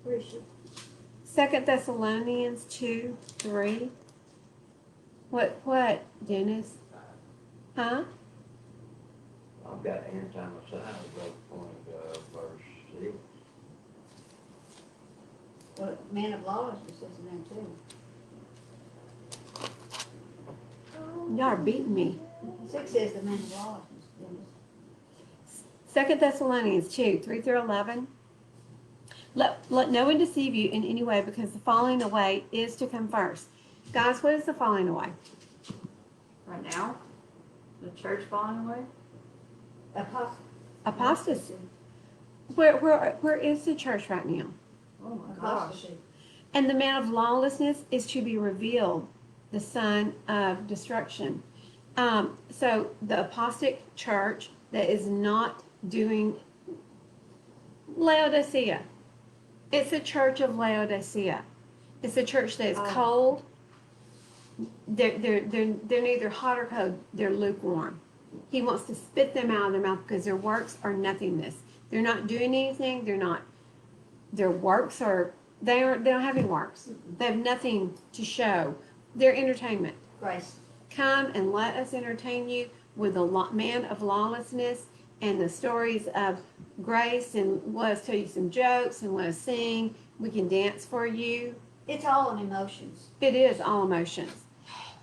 Speaker 2: Where is she?
Speaker 1: 2 Thessalonians 2, 3. What, Dennis? Huh?
Speaker 5: I've got anti-Messiah wrote point, verse 6.
Speaker 2: Well, man of lawlessness is in there too.
Speaker 1: Y'all are beating me.
Speaker 2: 6 says the man of lawlessness. Dennis.
Speaker 1: 2 Thessalonians 2, 3 through 11. Let no one deceive you in any way, because the falling away is to come first. Guys, what is the falling away?
Speaker 4: Right now, the church falling away.
Speaker 1: Apostasy. Where is the church right now?
Speaker 4: Oh my gosh.
Speaker 2: Apostasy.
Speaker 1: And the man of lawlessness is to be revealed, the son of destruction. So the apostate church that is not doing Laodicea. It's the church of Laodicea. It's a church that is cold. They're neither hot or cold. They're lukewarm. He wants to spit them out of their mouth because their works are nothingness. They're not doing anything. Their works are, they don't have any works. They have nothing to show. They're entertainment.
Speaker 2: Grace.
Speaker 1: Come and let us entertain you with the man of lawlessness and the stories of grace, and let us tell you some jokes and let us sing. We can dance for you.
Speaker 2: It's all in emotions.
Speaker 1: It is all emotions.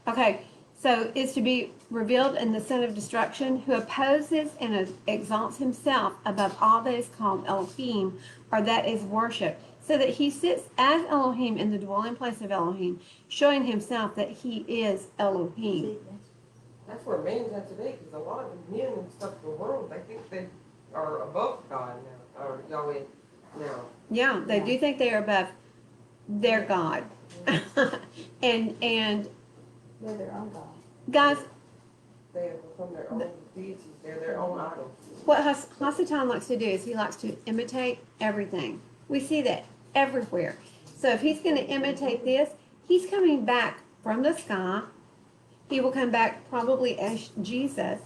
Speaker 1: Okay, so it's to be revealed in the son of destruction, who opposes and exalts himself above all that is called Elohim, or that is worship, so that he sits as Elohim in the dwelling place of Elohim, showing himself that he is Elohim.
Speaker 2: See, that's-
Speaker 6: That's where men's at today, because a lot of the men and stuff in the world, they think they are above God now, or Yahweh now.
Speaker 1: Yeah, they do think they are above their God. and
Speaker 2: they're their own God.
Speaker 1: guys,
Speaker 6: They have become their own deities, they're their own idols.
Speaker 1: what Hasatan likes to do is he likes to imitate everything. We see that everywhere. So if he's going to imitate this, he's coming back from the sky. He will come back probably as Jesus,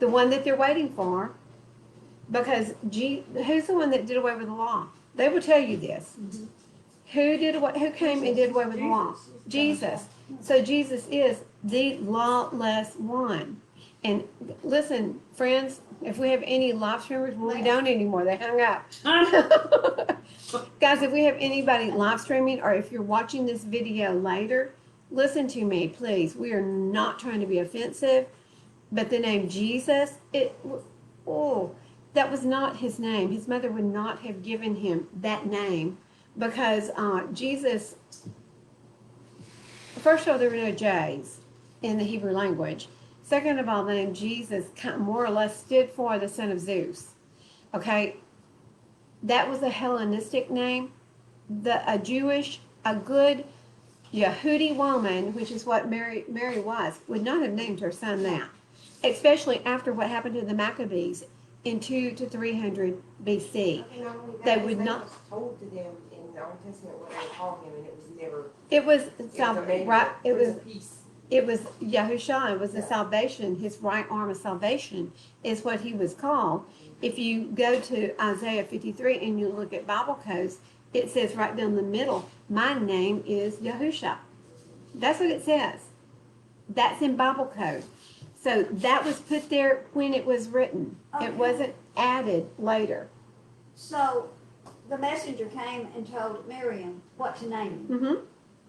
Speaker 1: the one that they're waiting for. Because who's the one that did away with the law? They will tell you this. Who came and did away with the law? Jesus. So Jesus is the lawless one. And listen, friends, if we have any live streamers, well, we don't anymore. They hung up. Guys, if we have anybody live streaming, or if you're watching this video later, listen to me, please. We are not trying to be offensive, but the name Jesus, that was not his name. His mother would not have given him that name, because Jesus, first of all, there were no J's in the Hebrew language. Second of all, the name Jesus more or less stood for the son of Zeus. Okay? That was a Hellenistic name. A good Yehudi woman, which is what Mary was, would not have named her son that. Especially after what happened to the Maccabees in 200 to 300 BC. They would not.
Speaker 6: It was told to them in the Old Testament what they would call him, and it was never.
Speaker 1: It was
Speaker 6: Right. Peace.
Speaker 1: It was Yahusha. It was the salvation. His right arm of salvation is what he was called. If you go to Isaiah 53 and you look at Bible codes, it says right down the middle, my name is Yahusha. That's what it says. That's in Bible code. So that was put there when it was written.
Speaker 2: Okay.
Speaker 1: It wasn't added later.
Speaker 2: So the messenger came and told Miriam what to name him.
Speaker 1: Mm-hmm.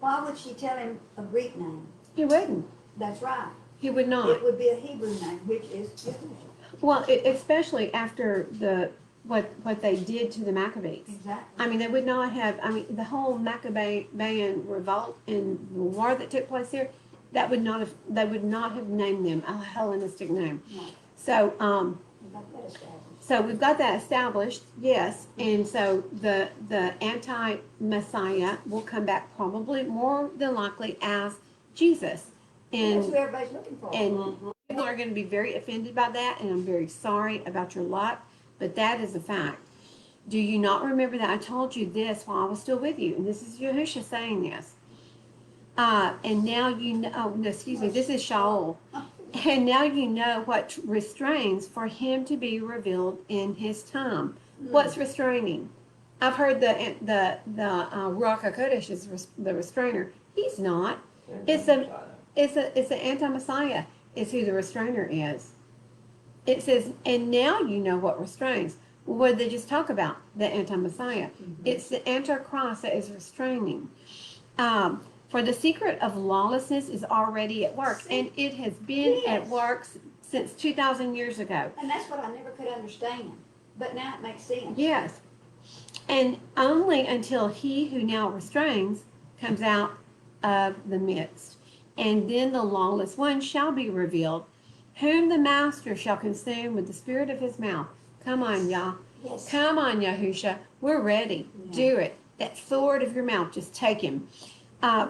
Speaker 2: Why would she tell him a Greek name?
Speaker 1: He wouldn't.
Speaker 2: That's right.
Speaker 1: He would not.
Speaker 2: It would be a Hebrew name, which is Yahushua.
Speaker 1: Well, especially after what they did to the Maccabees.
Speaker 2: Exactly.
Speaker 1: I mean, they would not have. I mean, the whole Maccabean revolt and the war that took place there, That would not have, they would not have named them a Hellenistic name.
Speaker 2: No.
Speaker 1: So,
Speaker 2: We got that established.
Speaker 1: so we've got that established, yes, and so the anti-Messiah will come back probably more than likely as Jesus.
Speaker 2: That's
Speaker 1: And,
Speaker 2: who everybody's looking for.
Speaker 1: and people are gonna be very offended by that, and I'm very sorry about your luck, but that is a fact. Do you not remember that I told you this while I was still with you? And this is Yahusha saying this. And now you know, oh, no, excuse me, this is Shaul. And now you know what restrains for him to be revealed in his time. What's restraining? I've heard the Ruach HaKodesh is the restrainer. He's not. It's an anti-Messiah is who the restrainer is. It says, and now you know what restrains. Well, what did they just talk about? The anti-Messiah. It's the Antichrist that is restraining. For the secret of lawlessness is already at work, and it has been at work since 2,000 years ago.
Speaker 2: And that's what I never could understand, but now it makes sense.
Speaker 1: Yes. And only until he who now restrains comes out of the midst. And then the lawless one shall be revealed, whom the master shall consume with the spirit of his mouth. Come on, Yah.
Speaker 2: Yes.
Speaker 1: Come on, Yahusha. We're ready.
Speaker 2: Yeah.
Speaker 1: Do it. That sword of your mouth, just take him.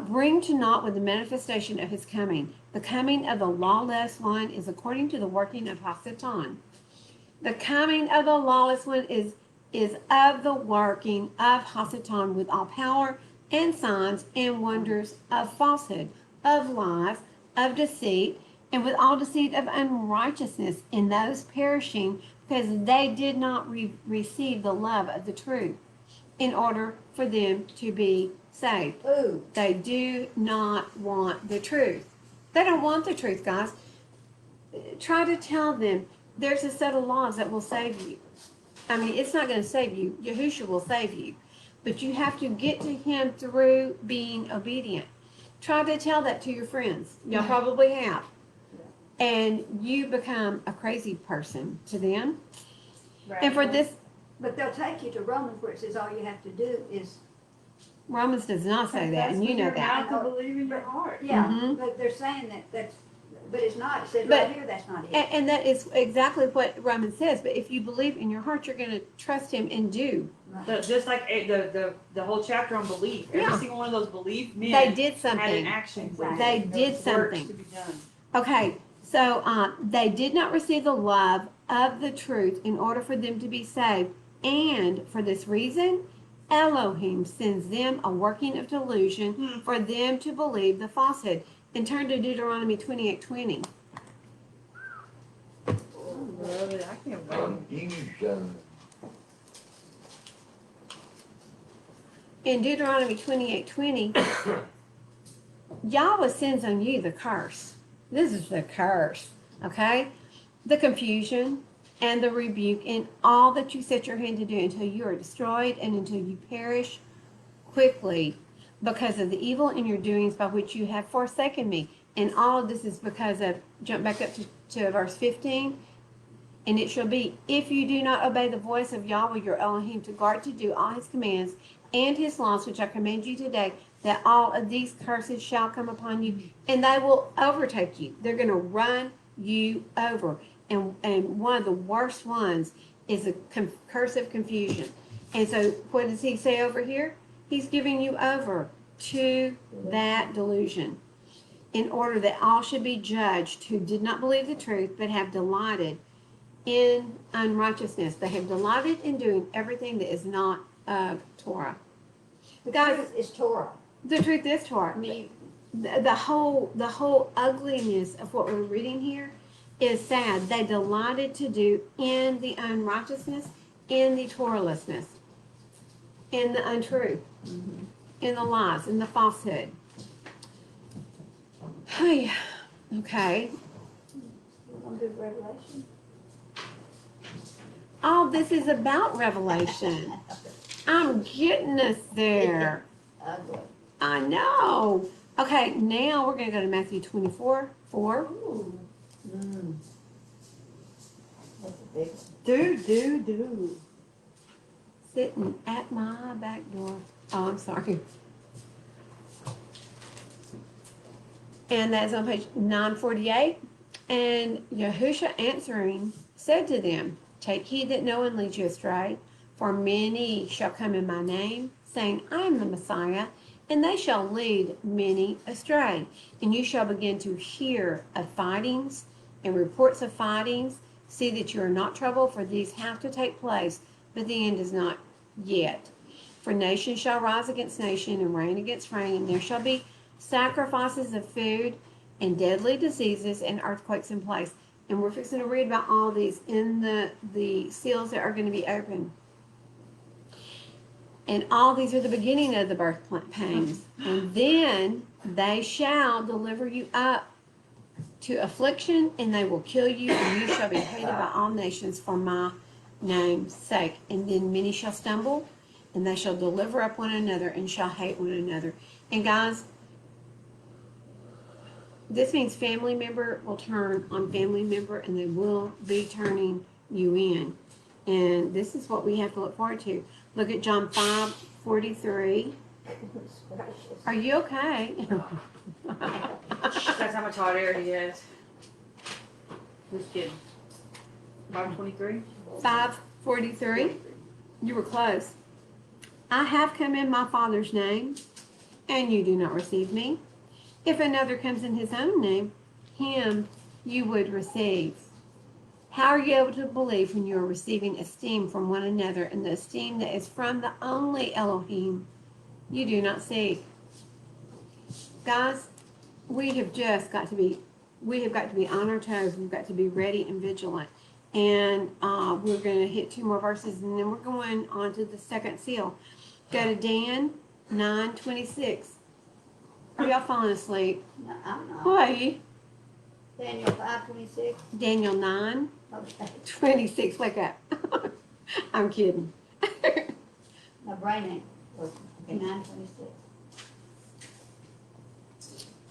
Speaker 1: Bring to naught with the manifestation of his coming. The coming of the lawless one is according to the working of Hasatan. The coming of the lawless one is of the working of Hasatan with all power and signs and wonders of falsehood, of lies, of deceit, and with all deceit of unrighteousness in those perishing, because they did not receive the love of the truth in order for them to be saved.
Speaker 2: Ooh.
Speaker 1: They do not want the truth. They don't want the truth, guys. Try to tell them there's a set of laws that will save you. I mean, it's not going to save you. Yahushua will save you. But you have to get to him through being obedient. Try to tell that to your friends. Y'all probably have. And you become a crazy person to them. And for this,
Speaker 2: But they'll take you to Romans where it says all you have to do is,
Speaker 1: Romans does not say that, and you know that.
Speaker 4: Mouth to believe in your heart.
Speaker 2: yeah,
Speaker 1: Mhm.
Speaker 2: but they're saying that's, but it's not. It says
Speaker 1: But-
Speaker 2: right here that's not it.
Speaker 1: And that is exactly what Romans says. But if you believe in your heart, you're going to trust him and do.
Speaker 4: Just like the whole chapter on belief. Every
Speaker 1: Yeah.
Speaker 4: single one of those belief men
Speaker 1: They did
Speaker 4: had an
Speaker 1: something.
Speaker 4: action.
Speaker 2: Exactly.
Speaker 1: They
Speaker 4: There
Speaker 1: did
Speaker 4: was works
Speaker 1: something.
Speaker 4: to be done.
Speaker 1: Okay, so they did not receive the love of the truth in order for them to be saved. And for this reason, Elohim sends them a working of delusion for them to believe the falsehood. And turn to Deuteronomy 28:20.
Speaker 4: Brother, I can't wait.
Speaker 5: Confusion.
Speaker 1: In Deuteronomy 28:20, Yahweh sends on you the curse. This is the curse, okay? The confusion and the rebuke in all that you set your hand to do until you are destroyed and until you perish quickly because of the evil in your doings by which you have forsaken me. And all of this is because of, jump back up to verse 15. And it shall be, if you do not obey the voice of Yahweh your Elohim to guard to do all his commands and his laws which I command you today, that all of these curses shall come upon you, and they will overtake you. They're going to run you over. And one of the worst ones is a curse of confusion. And so what does he say over here? He's giving you over to that delusion in order that all should be judged who did not believe the truth but have delighted in unrighteousness. They have delighted in doing everything that is not of Torah.
Speaker 2: The
Speaker 1: Guys,
Speaker 2: truth is Torah.
Speaker 1: the truth is
Speaker 2: I
Speaker 1: Torah.
Speaker 2: mean,
Speaker 1: The whole ugliness of what we're reading here is sad. They delighted to do in the unrighteousness, in the Torahlessness, in the untruth, in the lies, in the falsehood. Hey, okay.
Speaker 2: we're gonna do Revelation.
Speaker 1: All this is about Revelation. I'm getting us there.
Speaker 2: Ugly.
Speaker 1: I know. Okay, now we're going to go to Matthew 24:4.
Speaker 2: Ooh. Mm. That's a big one.
Speaker 4: Do.
Speaker 1: Sitting at my back door. Oh, I'm sorry. And that's on page 948. And Yahusha answering said to them, take heed that no one leads you astray, for many shall come in my name, saying, I am the Messiah, and they shall lead many astray. And you shall begin to hear of fightings and reports of fightings. See that you are not troubled, for these have to take place, but the end is not yet. For nation shall rise against nation, and reign against reign, and there shall be sacrifices of food, and deadly diseases, and earthquakes in place. And we're fixing to read about all these in the seals that are going to be opened. And all these are the beginning of the birth pains. And then they shall deliver you up to affliction, and they will kill you, and you shall be hated by all nations for my name's sake. And then many shall stumble, and they shall deliver up one another, and shall hate one another. And guys, this means family member will turn on family member, and they will be turning you in. And this is what we have to look forward to. Look at John 5:43. Are you okay?
Speaker 4: That's how much hot air he has. Just kidding. 523?
Speaker 1: 5:43. You were close. I have come in my Father's name, and you do not receive me. If another comes in his own name, him you would receive. How are you able to believe when you are receiving esteem from one another, and the esteem that is from the only Elohim you do not seek? Guys, we have got to be on our toes. We've got to be ready and vigilant. And we're going to hit 2 more verses, and then we're going on to the second seal. Go to Dan 9:26. Are y'all falling asleep?
Speaker 2: No, I'm not.
Speaker 1: Why?
Speaker 2: Daniel 5:26.
Speaker 1: Daniel 9:26.
Speaker 2: Okay.
Speaker 1: Wake up. I'm kidding.
Speaker 2: My brain ain't working. Okay, 9:26.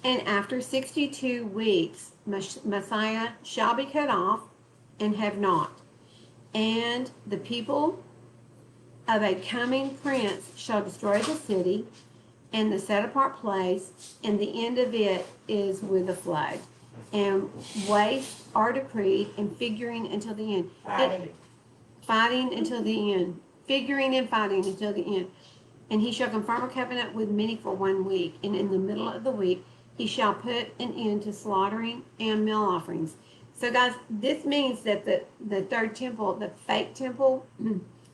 Speaker 1: And after 62 weeks, Messiah shall be cut off and have not. And the people of a coming prince shall destroy the city and the set apart place, and the end of it is with a flood. And waste are decreed, and figuring until the end. Fighting until the end. Figuring and fighting until the end. And he shall confirm a covenant with many for 1 week, and in the middle of the week he shall put an end to slaughtering and meal offerings. So guys, this means that the third temple, the fake temple,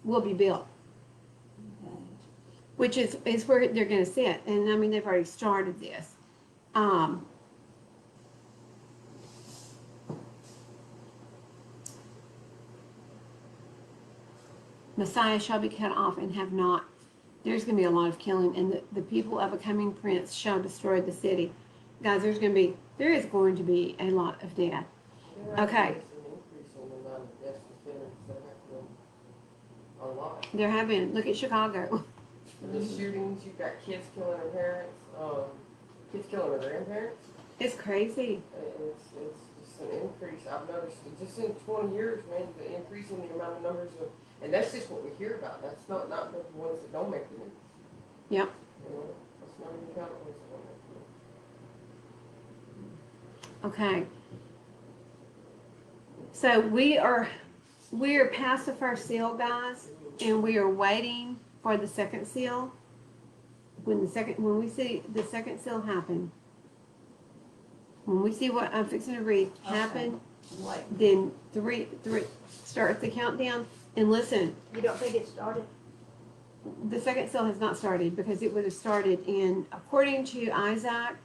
Speaker 1: will be built. Which is where they're going to sit. And I mean, they've already started this. Messiah shall be cut off and have not. There's going to be a lot of killing, and the people of a coming prince shall destroy the city. Guys, there is going to be a lot of death. Okay.
Speaker 6: A lot.
Speaker 1: There have been. Look at Chicago.
Speaker 6: The shootings, you've got kids killing their parents, kids killing their grandparents.
Speaker 1: It's crazy.
Speaker 6: It's just an increase. I've noticed just in 20 years, man, the increase in the amount of numbers of, and that's just what we hear about. That's not the ones that don't make the news.
Speaker 1: Yep.
Speaker 6: You know, that's not even counting the ones that don't make the news.
Speaker 1: Okay. So we are past the first seal, guys, and we are waiting for the second seal. When we see the second seal happen, when we see what I'm fixing to read happen,
Speaker 2: What?
Speaker 1: then three start the countdown. And listen,
Speaker 2: You don't think it started?
Speaker 1: the second seal has not started, because it would have started according to Isaac,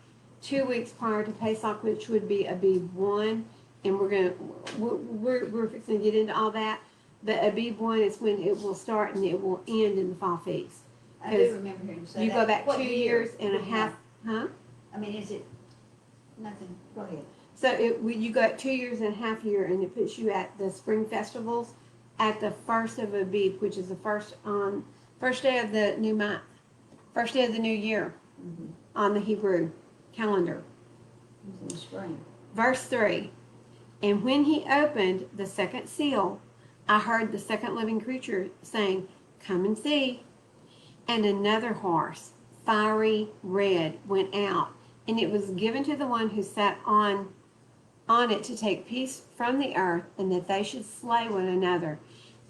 Speaker 1: 2 weeks prior to Pesach, which would be Abib 1. And we're fixing to get into all that. But Abib 1 is when it will start, and it will end in the fall feast.
Speaker 2: I do remember hearing you say that.
Speaker 1: You go back
Speaker 2: What
Speaker 1: 2
Speaker 2: year?
Speaker 1: years and a half, huh?
Speaker 2: I mean, is it, nothing, go ahead.
Speaker 1: So you go at 2 years and a half year, and it puts you at the spring festivals at the first of Abib, which is the first day of the new month, first day of the new year on the Hebrew calendar.
Speaker 2: It's in the spring.
Speaker 1: Verse 3, and when he opened the second seal, I heard the second living creature saying, come and see. And another horse, fiery red, went out, and it was given to the one who sat on it to take peace from the earth, and that they should slay one another.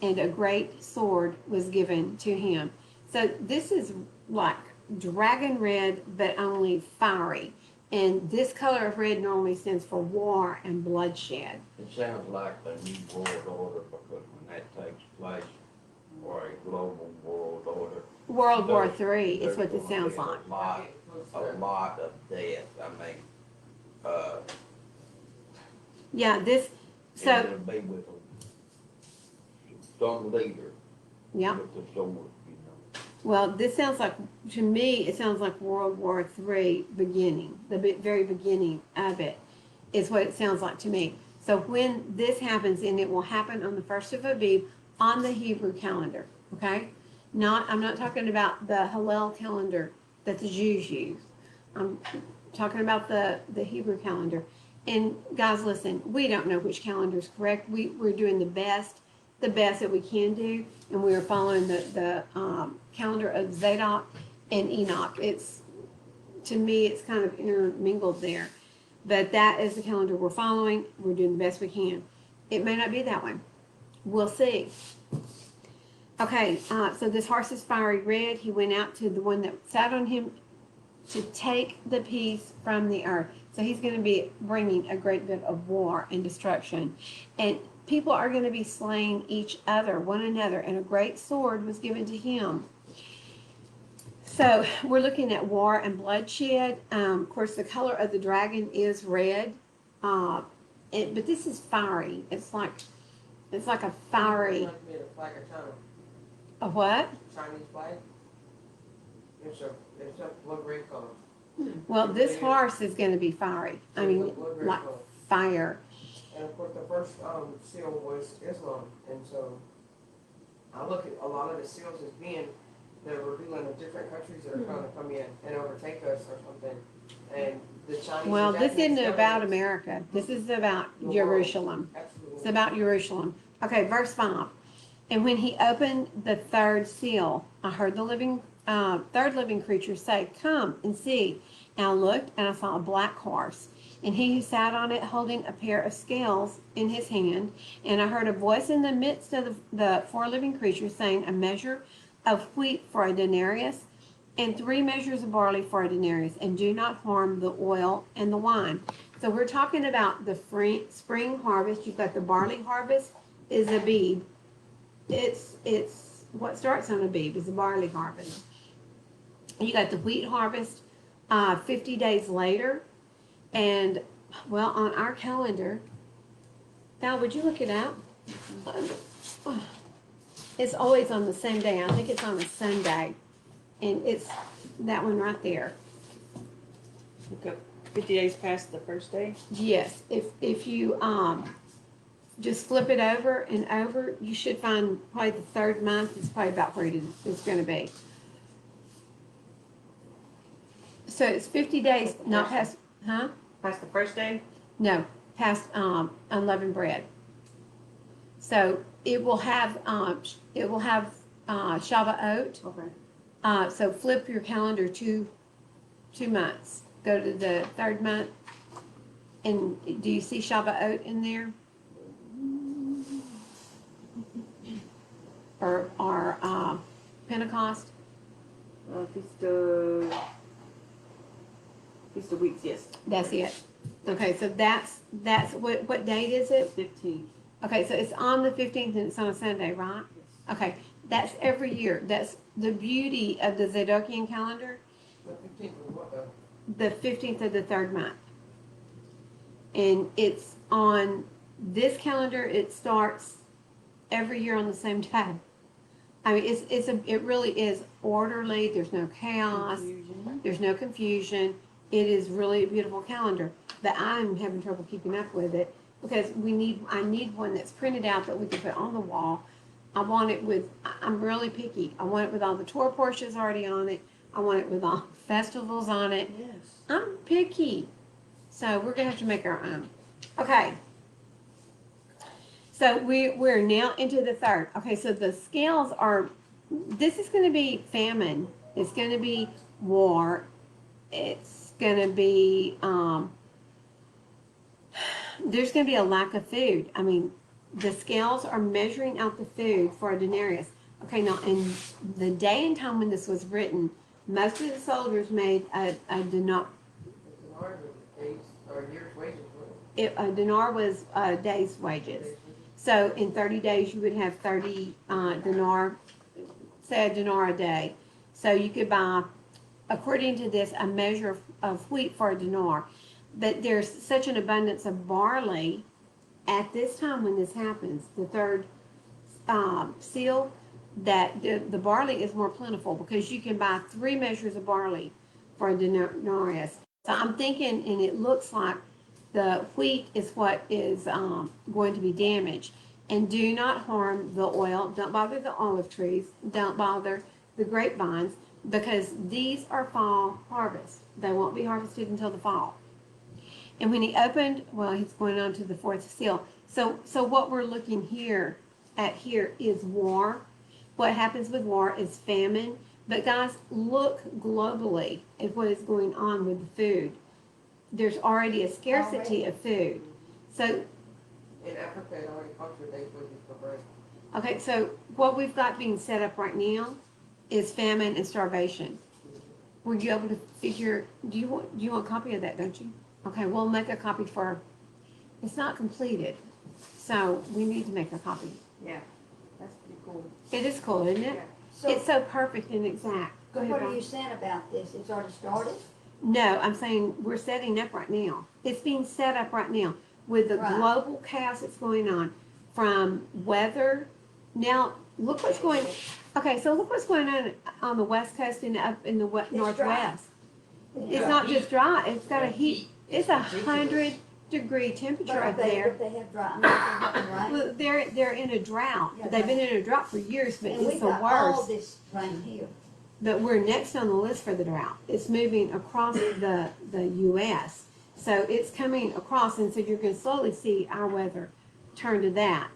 Speaker 1: And a great sword was given to him. So this is like dragon red, but only fiery. And this color of red normally stands for war and bloodshed.
Speaker 5: It sounds like the new world order, because when that takes place, or a global world order.
Speaker 1: World War
Speaker 5: there's-
Speaker 1: III is what
Speaker 5: there's
Speaker 1: this
Speaker 5: gonna
Speaker 1: sounds
Speaker 5: be
Speaker 1: like.
Speaker 5: A lot of death, I mean,
Speaker 1: Yeah, this,
Speaker 5: it's
Speaker 1: so,
Speaker 5: gonna be with some leader.
Speaker 1: yeah.
Speaker 5: With the sword, you know.
Speaker 1: Well, this sounds like, to me, it sounds like World War III beginning, the very beginning of it is what it sounds like to me. So when this happens, and it will happen on the 1st of Abib on the Hebrew calendar, okay? I'm not talking about the Hillel calendar that the Jews use. I'm talking about the Hebrew calendar. And guys, listen, we don't know which calendar is correct. We're doing the best that we can do, and we are following the calendar of Zadok and Enoch. To me, it's kind of intermingled there. But that is the calendar we're following. We're doing the best we can. It may not be that one. We'll see. Okay, so this horse is fiery red. He went out to the one that sat on him to take the peace from the earth. So he's going to be bringing a great bit of war and destruction. And people are going to be slaying each other, one another, and a great sword was given to him. So we're looking at war and bloodshed. Of course, the color of the dragon is red, but this is fiery. It's like a fiery.
Speaker 6: Like made a flag of China,
Speaker 1: A what?
Speaker 6: Chinese flag. It's a blood red color.
Speaker 1: Well, this horse is going to be fiery. I mean,
Speaker 6: Blood red
Speaker 1: like
Speaker 6: color.
Speaker 1: fire.
Speaker 6: And of course, the first seal was Islam, and so I look at a lot of the seals as being they're revealing of different countries that are trying to come in and overtake us or something. And the Chinese.
Speaker 1: Well,
Speaker 6: and
Speaker 1: this isn't
Speaker 6: Japanese
Speaker 1: about
Speaker 6: governments-
Speaker 1: America. This is about
Speaker 6: The world.
Speaker 1: Jerusalem.
Speaker 6: Absolutely.
Speaker 1: It's about Jerusalem. Okay, verse 5. And when he opened the third seal, I heard the third living creature say, "Come and see." And I looked, and I saw a black horse, and he who sat on it holding a pair of scales in his hand. And I heard a voice in the midst of the four living creatures saying, "A measure of wheat for a denarius, and 3 measures of barley for a denarius, and do not harm the oil and the wine." So we're talking about the spring harvest. You've got the barley harvest is Abib. It's what starts on Abib is the barley harvest. You got the wheat harvest 50 days later. And, well, on our calendar, Val, would you look it up? It's always on the same day. I think it's on a Sunday. And it's that one right there.
Speaker 4: Look up 50 days past the first day.
Speaker 1: Yes, if you just flip it over and over, you should find probably the third month is probably about where it's going to be. So it's 50 days, not past, huh?
Speaker 4: Past the first day?
Speaker 1: No, past unleavened bread. So it will have Shavuot.
Speaker 4: Okay.
Speaker 1: So flip your calendar 2 months. Go to the third month. And do you see Shavuot in there? Or Pentecost?
Speaker 4: Feast of Weeks, yes.
Speaker 1: That's it. Okay, so that's what date is it?
Speaker 4: 15.
Speaker 1: Okay, so it's on the 15th and it's on a Sunday, right? Okay, that's every year. That's the beauty of the Zadokian calendar.
Speaker 6: The 15th was what though?
Speaker 1: The 15th of the third month. And it's on this calendar, it starts every year on the same day. I mean, it really is orderly. There's no chaos.
Speaker 4: Confusion.
Speaker 1: There's no confusion. It is really a beautiful calendar. But I'm having trouble keeping up with it because I need one that's printed out that we can put on the wall. I'm really picky. I want it with all the Torah portions already on it. I want it with all festivals on it.
Speaker 4: Yes.
Speaker 1: I'm picky. So we're going to have to make our own. Okay. So we're now into the third. Okay, so the scales this is going to be famine. It's going to be war. It's gonna be, there's gonna be a lack of food. I mean, the scales are measuring out the food for a denarius. Okay, now in the day and time when this was written, most of the soldiers made a denar.
Speaker 6: Or year's wages, wasn't
Speaker 1: A dinar was a day's wages.
Speaker 6: it?
Speaker 1: So in 30 days, you would have 30 dinar, say a dinar a day. So you could buy, according to this, a measure of wheat for a dinar. But there's such an abundance of barley at this time when this happens, the third seal, that the barley is more plentiful because you can buy 3 measures of barley for a denarius. So I'm thinking, and it looks like the wheat is what is going to be damaged. And do not harm the oil. Don't bother the olive trees. Don't bother the grapevines, because these are fall harvests. They won't be harvested until the fall. And when he opened, well, he's going on to the 4th seal. So what we're looking at here is war. What happens with war is famine. But guys, look globally at what is going on with the food. There's already a scarcity of food. So,
Speaker 6: In Africa, it already cost your day's wages for bread.
Speaker 1: okay, so what we've got being set up right now is famine and starvation. Were you able to figure, do you want a copy of that, don't you? Okay, we'll make a copy it's not completed, so we need to make a copy.
Speaker 4: Yeah, that's pretty cool.
Speaker 1: It is cool, isn't it?
Speaker 4: Yeah.
Speaker 2: So,
Speaker 1: It's so perfect and exact. Go ahead,
Speaker 2: what are
Speaker 1: Ron.
Speaker 2: you saying about this? It's already started?
Speaker 1: No, I'm saying we're setting up right now. It's being set up right now with the
Speaker 2: Right.
Speaker 1: global chaos that's going on from weather. Now, look what's going, okay, so look what's going on the west coast and up in the
Speaker 2: It's
Speaker 1: northwest. It's
Speaker 6: Yeah.
Speaker 1: not just dry, it's got a
Speaker 6: Yeah.
Speaker 1: heat. It's
Speaker 6: It's
Speaker 1: 100-degree temperature up there.
Speaker 2: But they have dry, I mean, they have rain.
Speaker 1: Well, they're in a drought.
Speaker 2: Yeah,
Speaker 1: They've
Speaker 2: right.
Speaker 1: been in a drought for years, but
Speaker 2: And we
Speaker 1: it's the
Speaker 2: got all
Speaker 1: worst.
Speaker 2: this rain here.
Speaker 1: But we're next on the list for the drought. It's moving across the U.S. So it's coming across, and so you're going to slowly see our weather turn to that.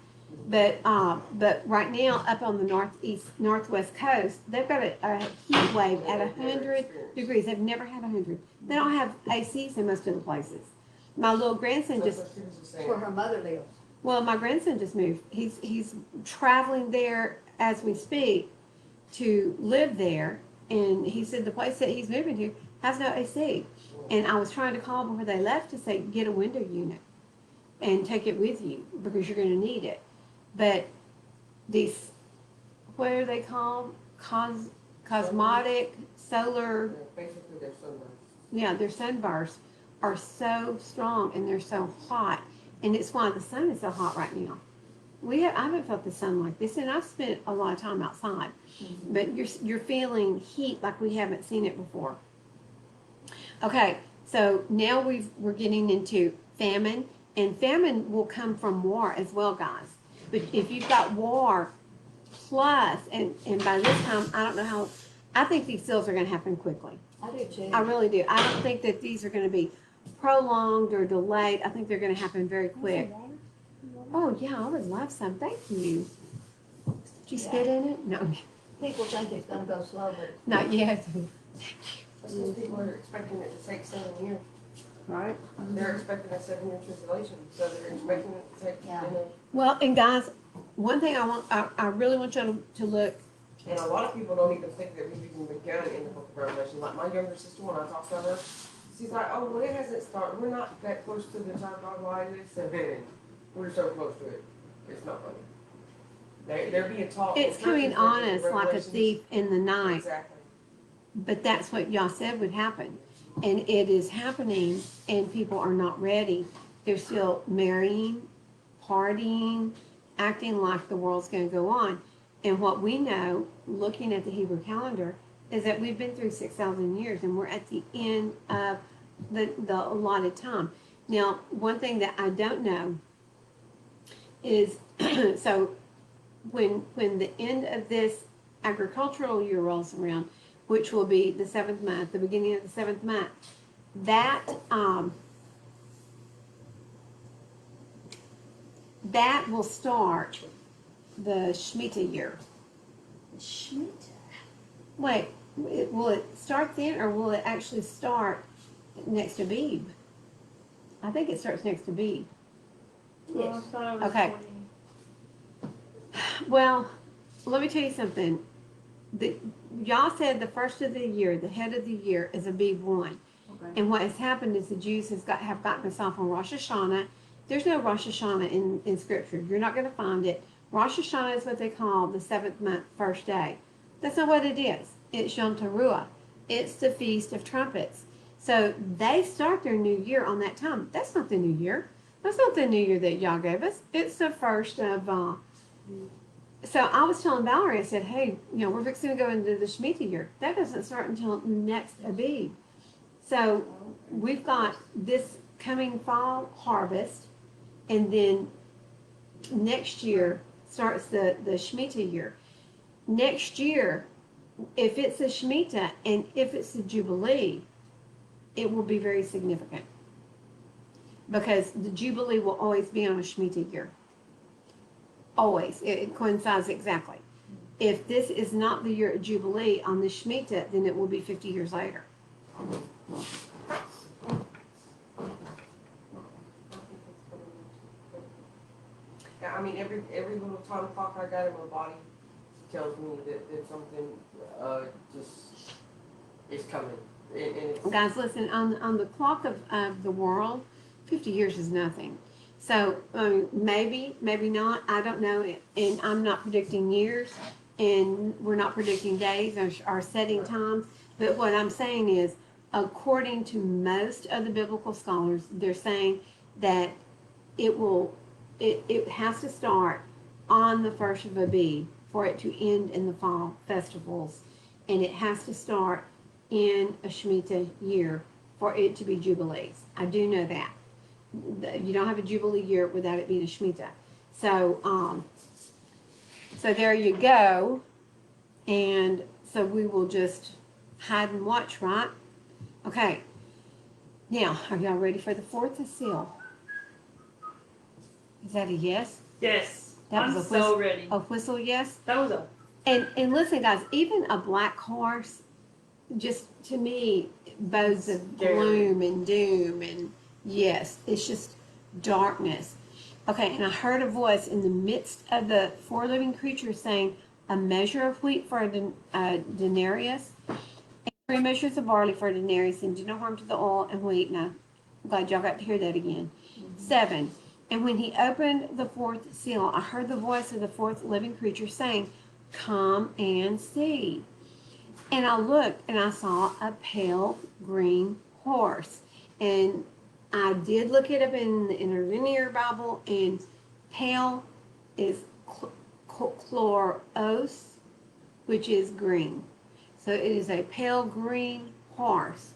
Speaker 1: But right now, up on the northwest coast, they've got a heat wave at 100 degrees. They've never had 100. They don't have ACs in most of the places. My little grandson
Speaker 6: So
Speaker 1: just,
Speaker 6: that's what she was just
Speaker 2: Where
Speaker 6: saying.
Speaker 2: her mother lives.
Speaker 1: well, my grandson just moved. He's traveling there as we speak to live there, and he said the place that he's moving to has no AC. And I was trying to call before they left to say, get a window unit and take it with you because you're going to need it. But these, what are they called? Cosmetic solar,
Speaker 6: Basically, they're sunburned.
Speaker 1: yeah, their sunbursts are so strong and they're so hot. And it's why the sun is so hot right now. I haven't felt the sun like this, and I've spent a lot of time outside. But you're feeling heat like we haven't seen it before. Okay, so now we're getting into famine, and famine will come from war as well, guys. But if you've got war plus, and by this time, I don't know how, I think these seals are going to happen quickly.
Speaker 2: I do too.
Speaker 1: I really do. I don't think that these are going to be prolonged or delayed. I think they're going to happen very quick. Oh, yeah, I would love some. Thank you. Did you spit in it? No,
Speaker 2: People think it's gonna go slow, but
Speaker 1: not yet.
Speaker 6: That's because people are expecting it to take 7 years.
Speaker 1: Right.
Speaker 6: They're expecting a 7-year tribulation, so they're expecting it to take,
Speaker 2: Yeah.
Speaker 1: Well, and guys, one thing I really want you to look.
Speaker 6: And a lot of people don't even think that we've even begun in the book of Revelation. Like my younger sister, when I talk to her, she's like, oh, well, it hasn't started. We're not that close to the time God lied is. We're so close to it. It's not funny. They're being taught.
Speaker 1: It's coming on us like a
Speaker 6: Revelations.
Speaker 1: thief in the night.
Speaker 6: Exactly.
Speaker 1: But that's what y'all said would happen. And it is happening, and people are not ready. They're still marrying, partying, acting like the world's going to go on. And what we know, looking at the Hebrew calendar, is that we've been through 6,000 years, and we're at the end of the allotted time. Now, one thing that I don't know is, so when the end of this agricultural year rolls around, which will be the 7th month, the beginning of the 7th month, that will start the Shemitah year.
Speaker 2: Shemitah.
Speaker 1: Wait, will it start then, or will it actually start next to Beeb. I think it starts next to Beeb.
Speaker 2: Yes.
Speaker 1: Okay. Well, let me tell you something. Y'all said the first of the year, the head of the year is a Beeb 1.
Speaker 4: Okay.
Speaker 1: And what has happened is the Jews have gotten us off on Rosh Hashanah. There's no Rosh Hashanah in Scripture. You're not going to find it. Rosh Hashanah is what they call the 7th month, first day. That's not what it is. It's Yom Teruah. It's the Feast of Trumpets. So they start their new year on that time. That's not the new year. That's not the new year that y'all gave us. It's the first of. So I was telling Valerie, I said, hey, we're fixing to go into the Shemitah year. That doesn't start until next Abib. So we've got this coming fall harvest, and then next year starts the Shemitah year. Next year, if it's a Shemitah and if it's a Jubilee, it will be very significant. Because the Jubilee will always be on a Shemitah year. Always. It coincides exactly. If this is not the year of Jubilee on the Shemitah, then it will be 50 years later.
Speaker 6: Yeah, I mean, every little time clock I got in my body tells me that something just is coming. And it's,
Speaker 1: Guys, listen, on the clock of the world, 50 years is nothing. So maybe not. I don't know. And I'm not predicting years, and we're not predicting days or setting times. But what I'm saying is, according to most of the biblical scholars, they're saying that it has to start on the first of Abib for it to end in the fall festivals, and it has to start in a Shemitah year for it to be Jubilees. I do know that. You don't have a Jubilee year without it being a Shemitah. So, so there you go. And so we will just hide and watch, right? Okay. Now, are y'all ready for the fourth seal? Is that a yes?
Speaker 4: Yes.
Speaker 1: That
Speaker 4: I'm
Speaker 1: was a
Speaker 4: so ready.
Speaker 1: A whistle yes?
Speaker 4: That was a.
Speaker 1: And listen, guys, even a black horse, just to me, bodes of
Speaker 4: Scary.
Speaker 1: gloom and doom, and yes, it's just darkness. Okay, and I heard a voice in the midst of the four living creatures saying, a measure of wheat for a denarius, and 3 measures of barley for a denarius, and do no harm to the oil and wheat. Now, I'm glad y'all got to hear that again. 7. And when he opened the fourth seal, I heard the voice of the fourth living creature saying, come and see. And I looked and I saw a pale green horse. And I did look it up in the Interlinear Bible, and pale is chloros, which is green. So it is a pale green horse.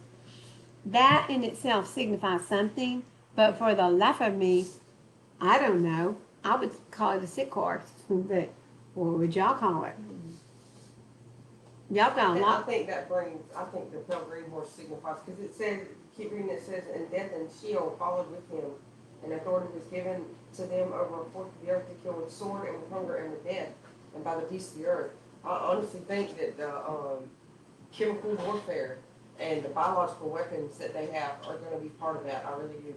Speaker 1: That in itself signifies something, but for the life of me, I don't know. I would call it a sick horse, but what would y'all call it? Y'all got a
Speaker 6: I
Speaker 1: lot.
Speaker 6: think the pale green horse signifies, because it says, keep reading, it says, and death and Sheol followed with him, and authority was given to them over a fourth of the earth to kill with sword and with hunger and with death, and by the beasts of the earth. I honestly think that the chemical warfare and the biological weapons that they have are going to be part of that. I really do,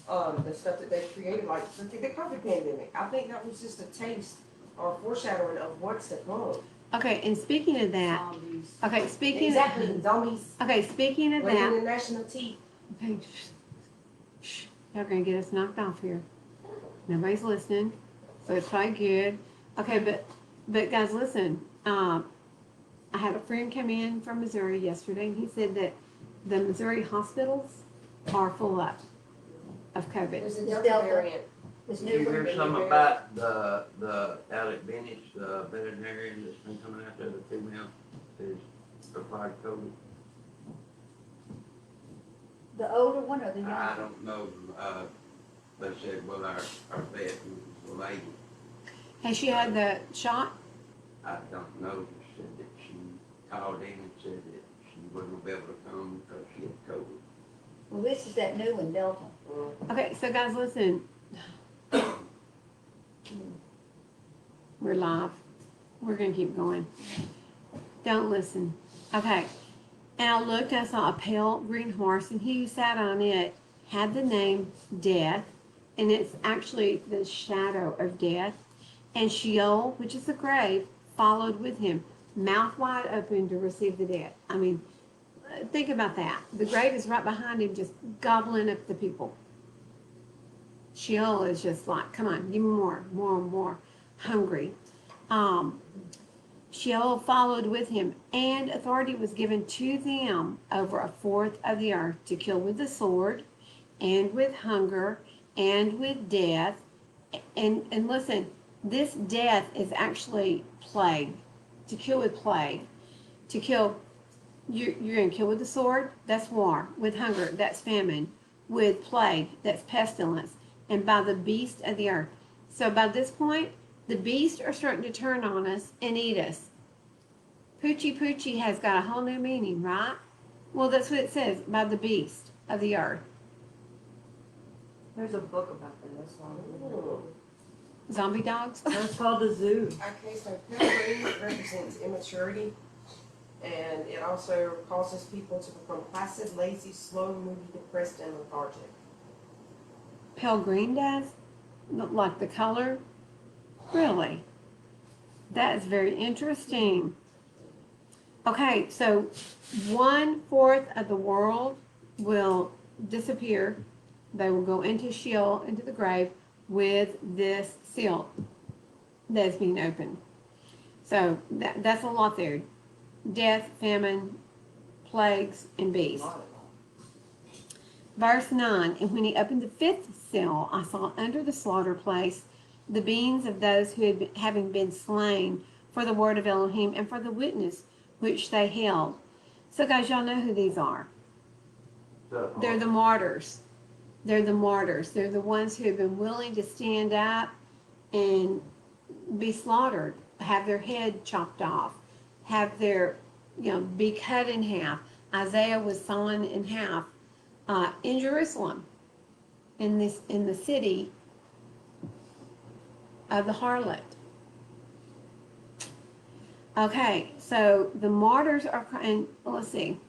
Speaker 6: because the stuff that they created, like the COVID pandemic, I think that was just a taste or a foreshadowing of what's to come.
Speaker 1: Okay, and speaking of that,
Speaker 4: Zombies.
Speaker 1: okay, speaking
Speaker 6: Exactly, zombies.
Speaker 1: Okay, speaking of
Speaker 6: Waving
Speaker 1: that,
Speaker 6: the national teeth.
Speaker 1: okay, shh, y'all gonna get us knocked off here. Nobody's listening, so it's probably good. Okay, but guys, listen. I had a friend come in from Missouri yesterday, and he said that the Missouri hospitals are full up of COVID.
Speaker 6: There's a
Speaker 2: It's
Speaker 6: Delta
Speaker 2: Delta.
Speaker 6: variant.
Speaker 2: This
Speaker 5: Did you
Speaker 2: new
Speaker 5: hear
Speaker 2: one.
Speaker 5: something about the Alec Bennett, veterinarian that's been coming out there, the female, is applied COVID?
Speaker 2: The older one or the
Speaker 5: I
Speaker 2: younger?
Speaker 5: don't know, they said, well, our vet was a lady,
Speaker 1: Has she had the shot?
Speaker 5: I don't know, she said that she called in and said that she wasn't gonna be able to come because she had COVID.
Speaker 2: Well, this is that new one, Delta.
Speaker 1: Okay, so guys, listen. We're live. We're gonna keep going. Don't listen. Okay. And I looked, I saw a pale green horse, and he who sat on it had the name Death, and it's actually the shadow of death. And Sheol, which is the grave, followed with him, mouth wide open to receive the dead. I mean, think about that. The grave is right behind him, just gobbling up the people. Sheol is just like, come on, give me more, hungry. Sheol followed with him, and authority was given to them over a fourth of the earth to kill with the sword, and with hunger, and with death. And listen, this death is actually plague, to kill with plague, to kill. You're going to kill with the sword, that's war. With hunger, that's famine. With plague, that's pestilence. And by the beast of the earth. So by this point, the beasts are starting to turn on us and eat us. Poochie Poochie has got a whole new meaning, right? Well, that's what it says, by the beast of the earth.
Speaker 4: There's a book about that. That's all.
Speaker 1: Zombie dogs?
Speaker 4: That's called The Zoo.
Speaker 6: Okay, so pale green represents immaturity, and it also causes people to become placid, lazy, slow, moody, depressed, and lethargic.
Speaker 1: Pale green does? Look like the color? Really? That is very interesting. Okay, so 1/4 of the world will disappear. They will go into Sheol, into the grave, with this seal that's being opened. So that's a lot there. Death, famine, plagues, and beasts. Verse 9, and when he opened the fifth seal, I saw under the slaughter place the beings of those who had been, having been slain for the word of Elohim and for the witness which they held. So guys, y'all know who these are. They're the martyrs. They're the martyrs. They're the ones who have been willing to stand up and be slaughtered, have their head chopped off, have their, be cut in half. Isaiah was sawn in half in Jerusalem, in the city of the harlot. Okay, so the martyrs are crying. Let's see.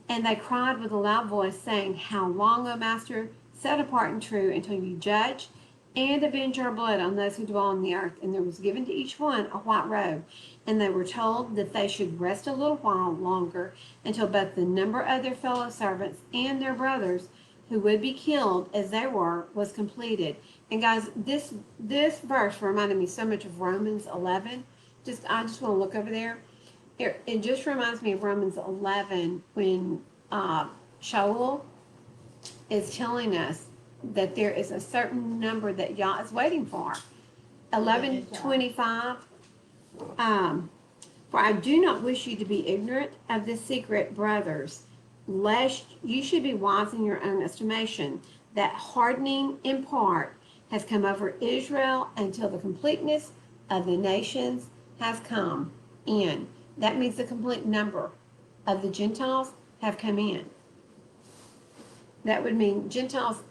Speaker 1: And they cried with a loud voice, saying, "How long, O Master, set apart and true, until you judge and avenge our blood on those who dwell on the earth?" And there was given to each one a white robe. And they were told that they should rest a little while longer, until both the number of their fellow servants and their brothers who would be killed as they were was completed. And guys, this verse reminded me so much of Romans 11. I just want to look over there. It just reminds me of Romans 11 when Shaul is telling us that there is a certain number that Yah is waiting for. 11:25. For I do not wish you to be ignorant of this secret, brothers, lest you should be wise in your own estimation, that hardening in part has come over Israel until the completeness of the nations has come in. That means the complete number of the Gentiles have come in. That would mean Gentiles,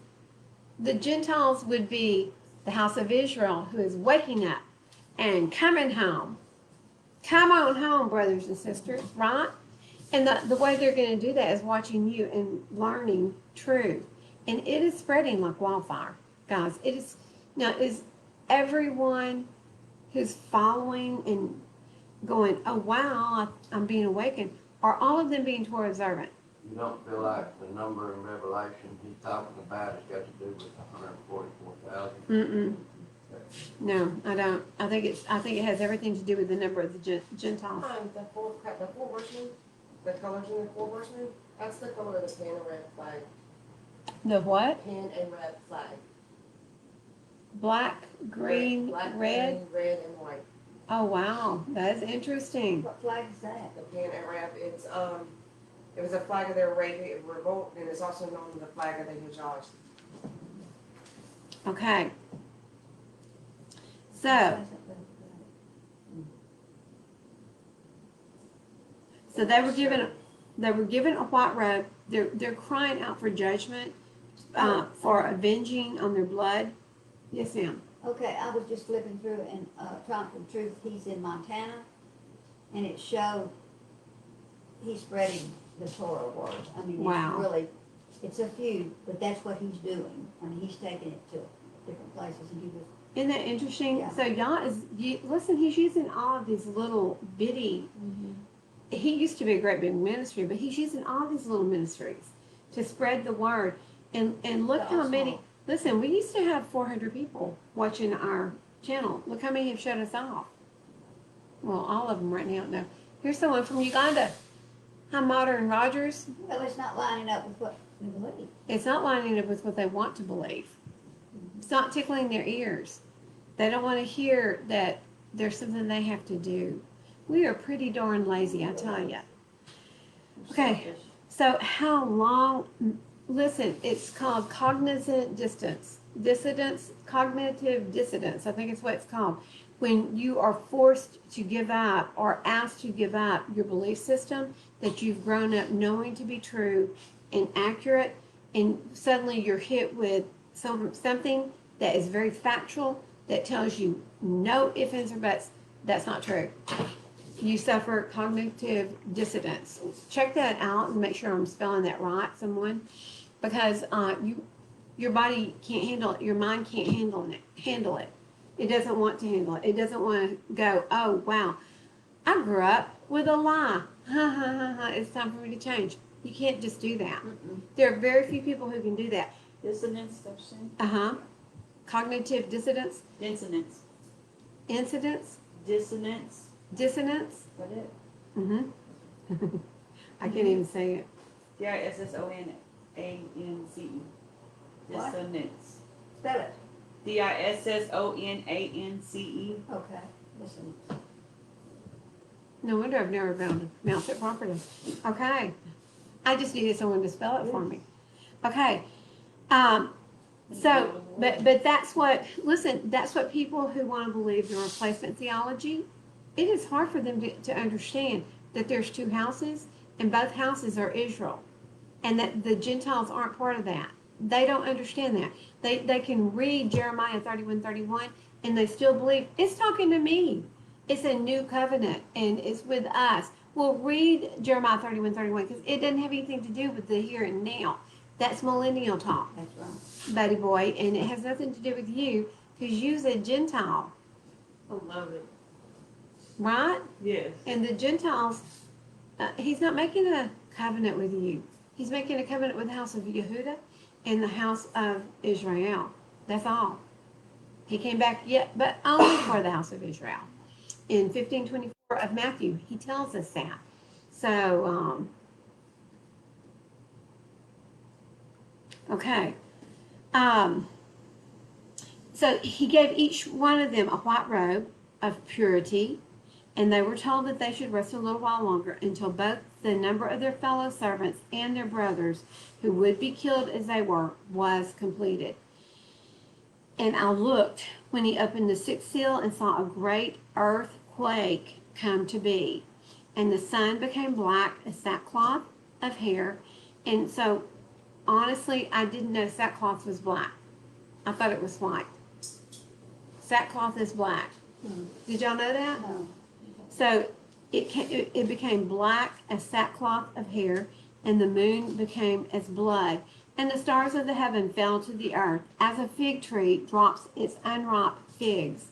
Speaker 1: the Gentiles would be the house of Israel who is waking up and coming home. Come on home, brothers and sisters, right? And the way they're going to do that is watching you and learning truth. And it is spreading like wildfire, guys. It is, now is everyone who's following and going, "Oh wow, I'm being awakened," are all of them being Torah observant?
Speaker 5: You don't feel like the number in Revelation he's talking about has got to do with 144,000?
Speaker 1: No, I don't. I think it has everything to do with the number of the Gentiles.
Speaker 6: The four horsemen, the colors in the four horsemen, that's the color of the Pan-Arab flag.
Speaker 1: The what?
Speaker 6: Pan-Arab flag.
Speaker 1: Black, green,
Speaker 6: Black,
Speaker 1: red.
Speaker 6: green, red, and white.
Speaker 1: Oh wow, that's interesting.
Speaker 2: What flag is that?
Speaker 6: The Pan-Arab, it was a flag of their revolt, and it's also known as the flag of the Hajj.
Speaker 1: Okay. So they were given a white robe. They're crying out for judgment, for avenging on their blood. Yes, ma'am.
Speaker 2: Okay, I was just flipping through and Trump and Truth, he's in Montana, and it showed he's spreading the Torah word. I mean,
Speaker 1: Wow.
Speaker 2: it's really, it's a few, but that's what he's doing. I mean, he's taking it to different places, and he was,
Speaker 1: Isn't that interesting?
Speaker 2: Yeah.
Speaker 1: So listen, he's using all of these little bitty, he used to be a great big ministry, but he's using all these little ministries to spread the word. And look
Speaker 2: That's
Speaker 1: how many,
Speaker 2: awesome.
Speaker 1: listen, we used to have 400 people watching our channel. Look how many have shut us off. Well, all of them right now, no. Here's someone from Uganda. Hi, Modern Rogers.
Speaker 2: well, it's not lining up with what we believe.
Speaker 1: It's not lining up with what they want to believe. It's not tickling their ears. They don't want to hear that there's something they have to do. We are pretty darn lazy, I tell you. Okay, so how long, listen, it's called cognitive dissidence, cognitive dissonance, I think it's what it's called. When you are forced to give up or asked to give up your belief system that you've grown up knowing to be true and accurate, and suddenly you're hit with something that is very factual, that tells you no ifs, ands, or buts, that's not true. You suffer cognitive dissonance. Check that out and make sure I'm spelling that right, someone, because your body can't handle it, your mind can't handle it. It doesn't want to handle it. It doesn't want to go, oh wow, I grew up with a lie. Ha ha ha ha. It's time for me to change. You can't just do that. There are very few people who can do that.
Speaker 4: Dissonance, section.
Speaker 1: Cognitive dissonance,
Speaker 4: Dissonance.
Speaker 1: incidence,
Speaker 4: Dissonance.
Speaker 1: dissonance.
Speaker 4: What it?
Speaker 1: I can't even say it.
Speaker 4: Dissonance.
Speaker 2: What?
Speaker 4: Dissonance.
Speaker 2: Spell it.
Speaker 4: Dissonance.
Speaker 2: Okay, listen.
Speaker 1: No wonder I've never been able to pronounce it properly. Okay. I just needed someone to spell it for me. Okay. So, but that's what, listen, that's what people who want to believe the replacement theology, it is hard for them to understand that there's two houses and both houses are Israel, and that the Gentiles aren't part of that. They don't understand that. They can read Jeremiah 31:31 and they still believe it's talking to me. It's a new covenant and it's with us. Well, read Jeremiah 31:31 because it doesn't have anything to do with the here and now. That's millennial talk,
Speaker 2: That's right.
Speaker 1: buddy boy, and it has nothing to do with you because you're a Gentile,
Speaker 4: I love it.
Speaker 1: right?
Speaker 4: Yes.
Speaker 1: And the Gentiles, he's not making a covenant with you. He's making a covenant with the house of Yehuda and the house of Israel. That's all. He came back yet, but only for the house of Israel. In 15:24 of Matthew, he tells us that. So, okay. So he gave each one of them a white robe of purity, and they were told that they should rest a little while longer until both the number of their fellow servants and their brothers who would be killed as they were was completed. And I looked when he opened the sixth seal and saw a great earthquake come to be, and the sun became black as sackcloth of hair. And so honestly, I didn't know sackcloth was black. I thought it was white. Sackcloth is black. Did y'all know that?
Speaker 2: No.
Speaker 1: So it became black as sackcloth of hair, and the moon became as blood, and the stars of the heaven fell to the earth, as a fig tree drops its unripe figs,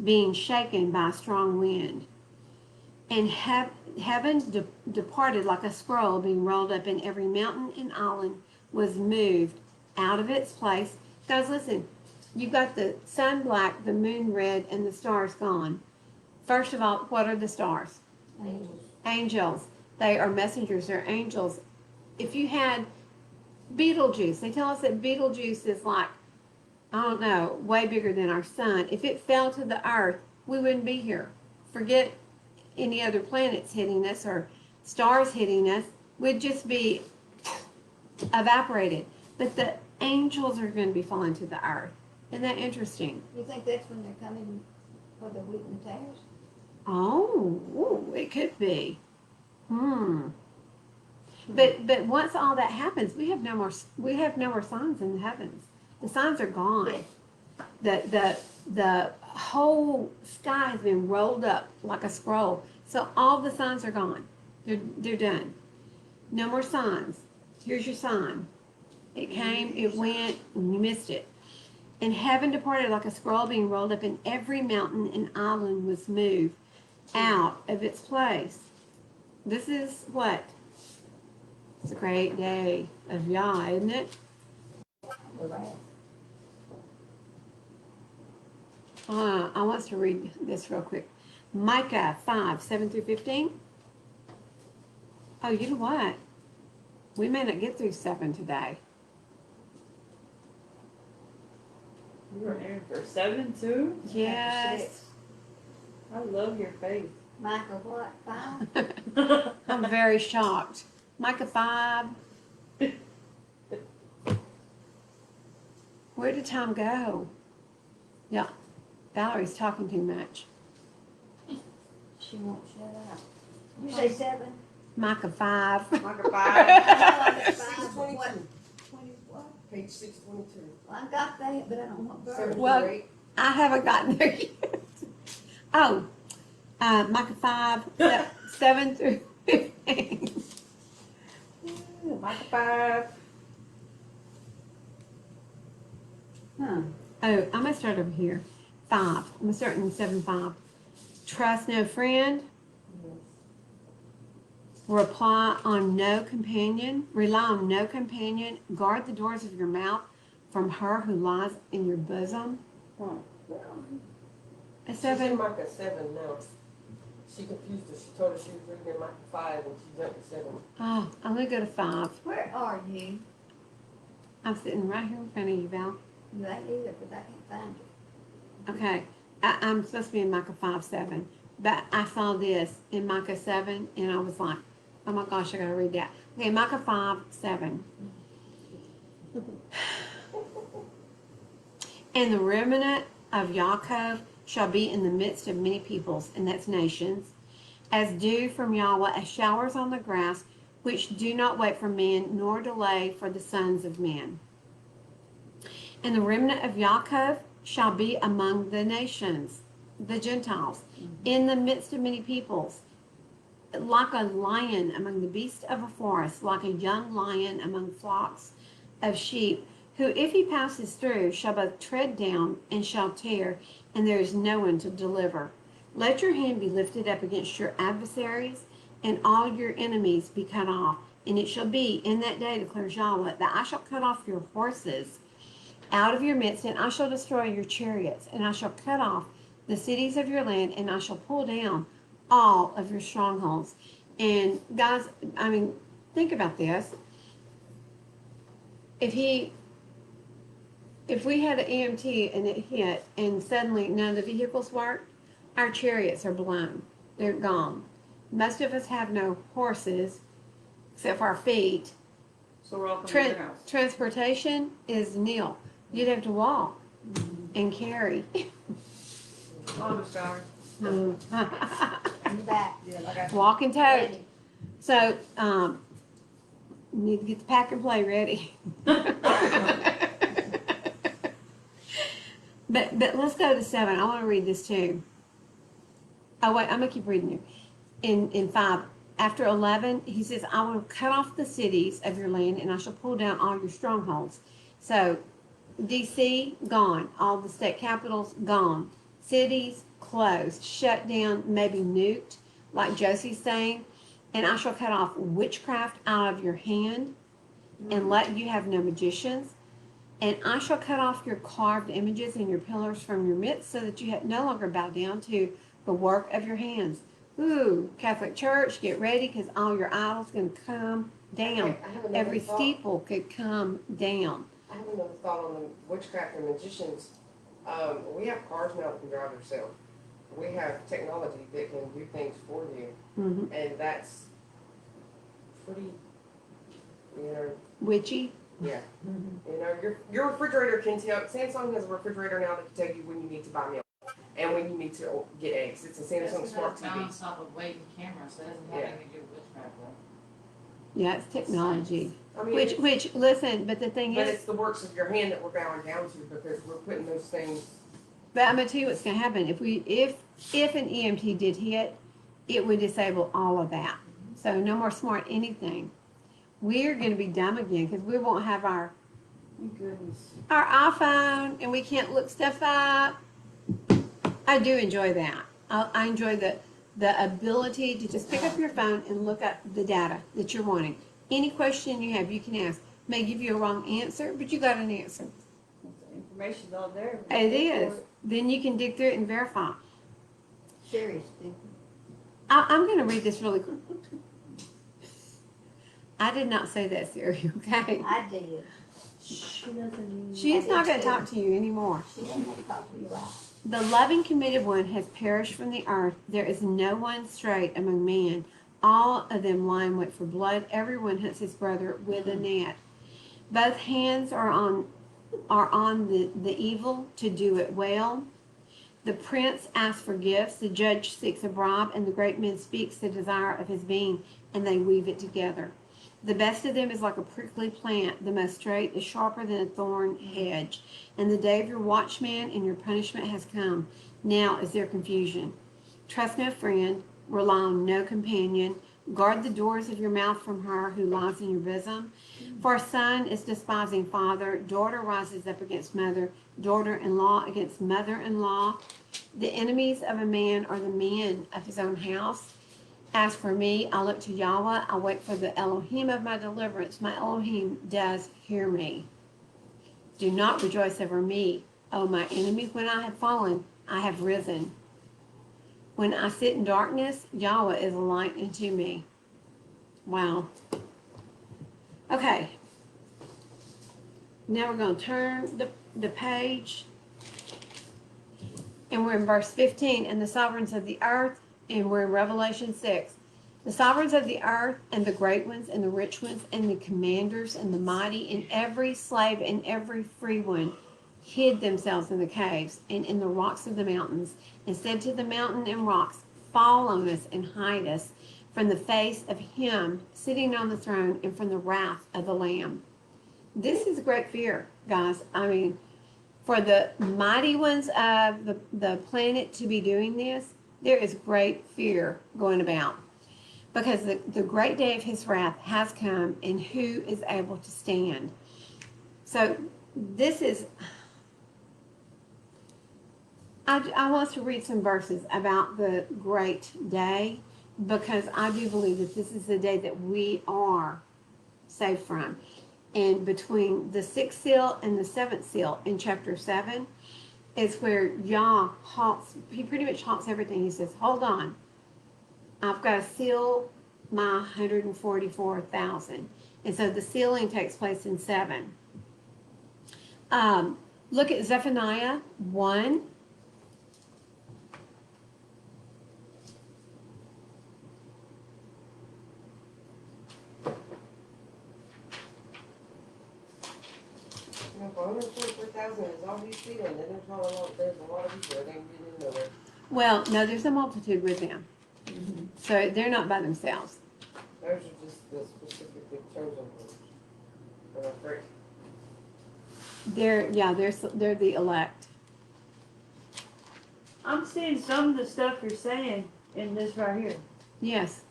Speaker 1: being shaken by a strong wind. And heaven departed like a scroll being rolled up, and every mountain and island was moved out of its place. Guys, listen, you've got the sun black, the moon red, and the stars gone. First of all, what are the stars?
Speaker 2: Angels.
Speaker 1: Angels. They are messengers, they're angels. If you had Betelgeuse, they tell us that Betelgeuse is like, I don't know, way bigger than our sun. If it fell to the earth, we wouldn't be here. Forget any other planets hitting us or stars hitting us. We'd just be evaporated. But the angels are going to be falling to the earth. Isn't that interesting?
Speaker 2: You think that's when they're coming for the wheat and the tares?
Speaker 1: Oh, ooh, it could be. But once all that happens, we have no more signs in the heavens. The signs are gone. The whole sky has been rolled up like a scroll. So all the signs are gone. They're done. No more signs. Here's your sign. It came, it went, and you missed it. And heaven departed like a scroll being rolled up, and every mountain and island was moved out of its place. This is what? It's a great day of Yah, isn't it? I want us to read this real quick. Micah 5, 7 through 15. Oh, you know what? We may not get through 7 today.
Speaker 4: You were in for 7 and 2?
Speaker 1: Yes.
Speaker 4: I love your faith.
Speaker 2: Micah what, 5?
Speaker 1: I'm very shocked. Micah 5. Where did time go? Yeah, Valerie's talking too much.
Speaker 2: She won't shut up. You say 7?
Speaker 1: Micah 5.
Speaker 4: Micah 5.
Speaker 2: I know I'm at 5, but
Speaker 6: 622.
Speaker 2: what? 20 what?
Speaker 6: Page 622.
Speaker 2: Well, I got that, but I don't know what verse.
Speaker 6: 7
Speaker 1: Well-
Speaker 6: through 8.
Speaker 1: I haven't gotten there yet. Oh, Micah 5, 7 through 15.
Speaker 4: Micah 5.
Speaker 2: Huh.
Speaker 1: Oh, I'm going to start over here. 5. I'm going to start in 7:5. Trust no friend. Rely on no companion. Guard the doors of your mouth from her who lies in your bosom. A
Speaker 6: She's in
Speaker 1: 7.
Speaker 6: Micah 7 now. She confused her. She told her she was reading in Micah 5 and she jumped to 7.
Speaker 1: Oh, I'm going to go to 5.
Speaker 2: Where are you?
Speaker 1: I'm sitting right here in front of you, Val.
Speaker 2: You ain't either, because I can't find you.
Speaker 1: Okay, I'm supposed to be in Micah 5, 7. But I saw this in Micah 7, and I was like, oh my gosh, I gotta read that. Okay, Micah 5, 7. And the remnant of Yaakov shall be in the midst of many peoples, and that's nations, as dew from Yahweh, as showers on the grass, which do not wait for man, nor delay for the sons of men. And the remnant of Yaakov shall be among the nations, the Gentiles, in the midst of many peoples, like a lion among the beasts of a forest, like a young lion among flocks of sheep, who, if he passes through, shall both tread down and shall tear, and there is no one to deliver. Let your hand be lifted up against your adversaries, and all your enemies be cut off. And it shall be in that day, declares Yahweh, that I shall cut off your horses out of your midst, and I shall destroy your chariots, and I shall cut off the cities of your land, and I shall pull down all of your strongholds. And guys, I mean, think about this. If we had an EMT and it hit, and suddenly none of the vehicles work, our chariots are blown. They're gone. Most of us have no horses, except for our feet.
Speaker 4: So we're all coming to your house.
Speaker 1: Transportation is nil. You'd have to walk and carry.
Speaker 4: Mama shower.
Speaker 2: In the back.
Speaker 4: Yeah, I got you.
Speaker 1: Walk and tote.
Speaker 2: Ready.
Speaker 1: So, you need to get the pack and play ready. But let's go to 7. I want to read this too. Oh wait, I'm gonna keep reading you. In 5, after 11, he says, I will cut off the cities of your land, and I shall pull down all your strongholds. So, DC gone, all the state capitals gone, cities closed, shut down, maybe nuked, like Josie's saying. And I shall cut off witchcraft out of your hand, and let you have no magicians. And I shall cut off your carved images and your pillars from your midst, so that you no longer bow down to the work of your hands. Ooh, Catholic Church, get ready, because all your idols can come down.
Speaker 6: I have another
Speaker 1: Every
Speaker 6: thought.
Speaker 1: steeple could come down.
Speaker 6: I have another thought on the witchcraft and magicians. We have cars now that can drive themselves. We have technology that can do things for you,
Speaker 1: Hmm.
Speaker 6: and that's pretty, you know,
Speaker 1: Witchy.
Speaker 6: yeah. You know, your refrigerator can tell. Samsung has a refrigerator now that can tell you when you need to buy milk and when you need to get eggs. It's a Samsung Smart TV.
Speaker 3: Balance off of weight and camera, so it doesn't have anything to do with witchcraft.
Speaker 1: Yeah, it's technology.
Speaker 6: I mean,
Speaker 1: Which, listen, but the thing
Speaker 6: but
Speaker 1: is,
Speaker 6: it's the works of your hand that we're bowing down to because we're putting those things.
Speaker 1: but I'm gonna tell you what's gonna happen. If an EMT did hit, it would disable all of that. So no more smart anything. We're going to be dumb again because we won't have our
Speaker 4: Goodness.
Speaker 1: iPhone and we can't look stuff up. I do enjoy that. I enjoy the ability to just pick up your phone and look up the data that you're wanting. Any question you have, you can ask. May give you a wrong answer, but you got an answer.
Speaker 4: The information's all there.
Speaker 1: It is. Then you can dig through it and verify.
Speaker 2: Serious thing.
Speaker 1: I'm going to read this really quick. I did not say that, Siri, okay?
Speaker 2: I did.
Speaker 4: She doesn't.
Speaker 1: She's not going to talk to you anymore.
Speaker 2: She didn't have to talk to you about.
Speaker 1: The loving, committed one has perished from the earth. There is no one straight among men. All of them lie in wait for blood. Everyone hunts his brother with a net. Both hands are on the evil to do it well. The prince asks for gifts. The judge seeks a bribe, and the great man speaks the desire of his being, and they weave it together. The best of them is like a prickly plant. The most straight is sharper than a thorn hedge. And the day of your watchman and your punishment has come. Now is their confusion. Trust no friend. Rely on no companion. Guard the doors of your mouth from her who lies in your bosom. For a son is despising father. Daughter rises up against mother. Daughter-in-law against mother-in-law. The enemies of a man are the men of his own house. As for me, I look to Yahweh. I wait for the Elohim of my deliverance. My Elohim does hear me. Do not rejoice over me, O my enemy. When I have fallen, I have risen. When I sit in darkness, Yahweh is a light unto me. Wow. Okay. Now we're going to turn the page. And we're in verse 15. And the sovereigns of the earth. And we're in Revelation 6. The sovereigns of the earth and the great ones and the rich ones and the commanders and the mighty and every slave and every free one hid themselves in the caves and in the rocks of the mountains and said to the mountain and rocks, fall on us and hide us from the face of him sitting on the throne and from the wrath of the Lamb. This is great fear, guys. I mean, for the mighty ones of the planet to be doing this, there is great fear going about because the great day of his wrath has come, and who is able to stand? So this is, I want to read some verses about the great day because I do believe that this is the day that we are saved from. And between the sixth seal and the seventh seal in chapter 7, is where Yah halts, he pretty much halts everything. He says, hold on, I've got to seal my 144,000. And so the sealing takes place in 7. Look at Zephaniah 1.
Speaker 6: You know, for 144,000 is obviously, and then there's not a lot, there's a lot of people that ain't getting in there.
Speaker 1: Well, no, there's a multitude with them. So they're not by themselves.
Speaker 6: Those are just the specifically chosen ones. And I'm afraid.
Speaker 1: They're the elect.
Speaker 4: I'm seeing some of the stuff you're saying in this right here.
Speaker 1: Yes.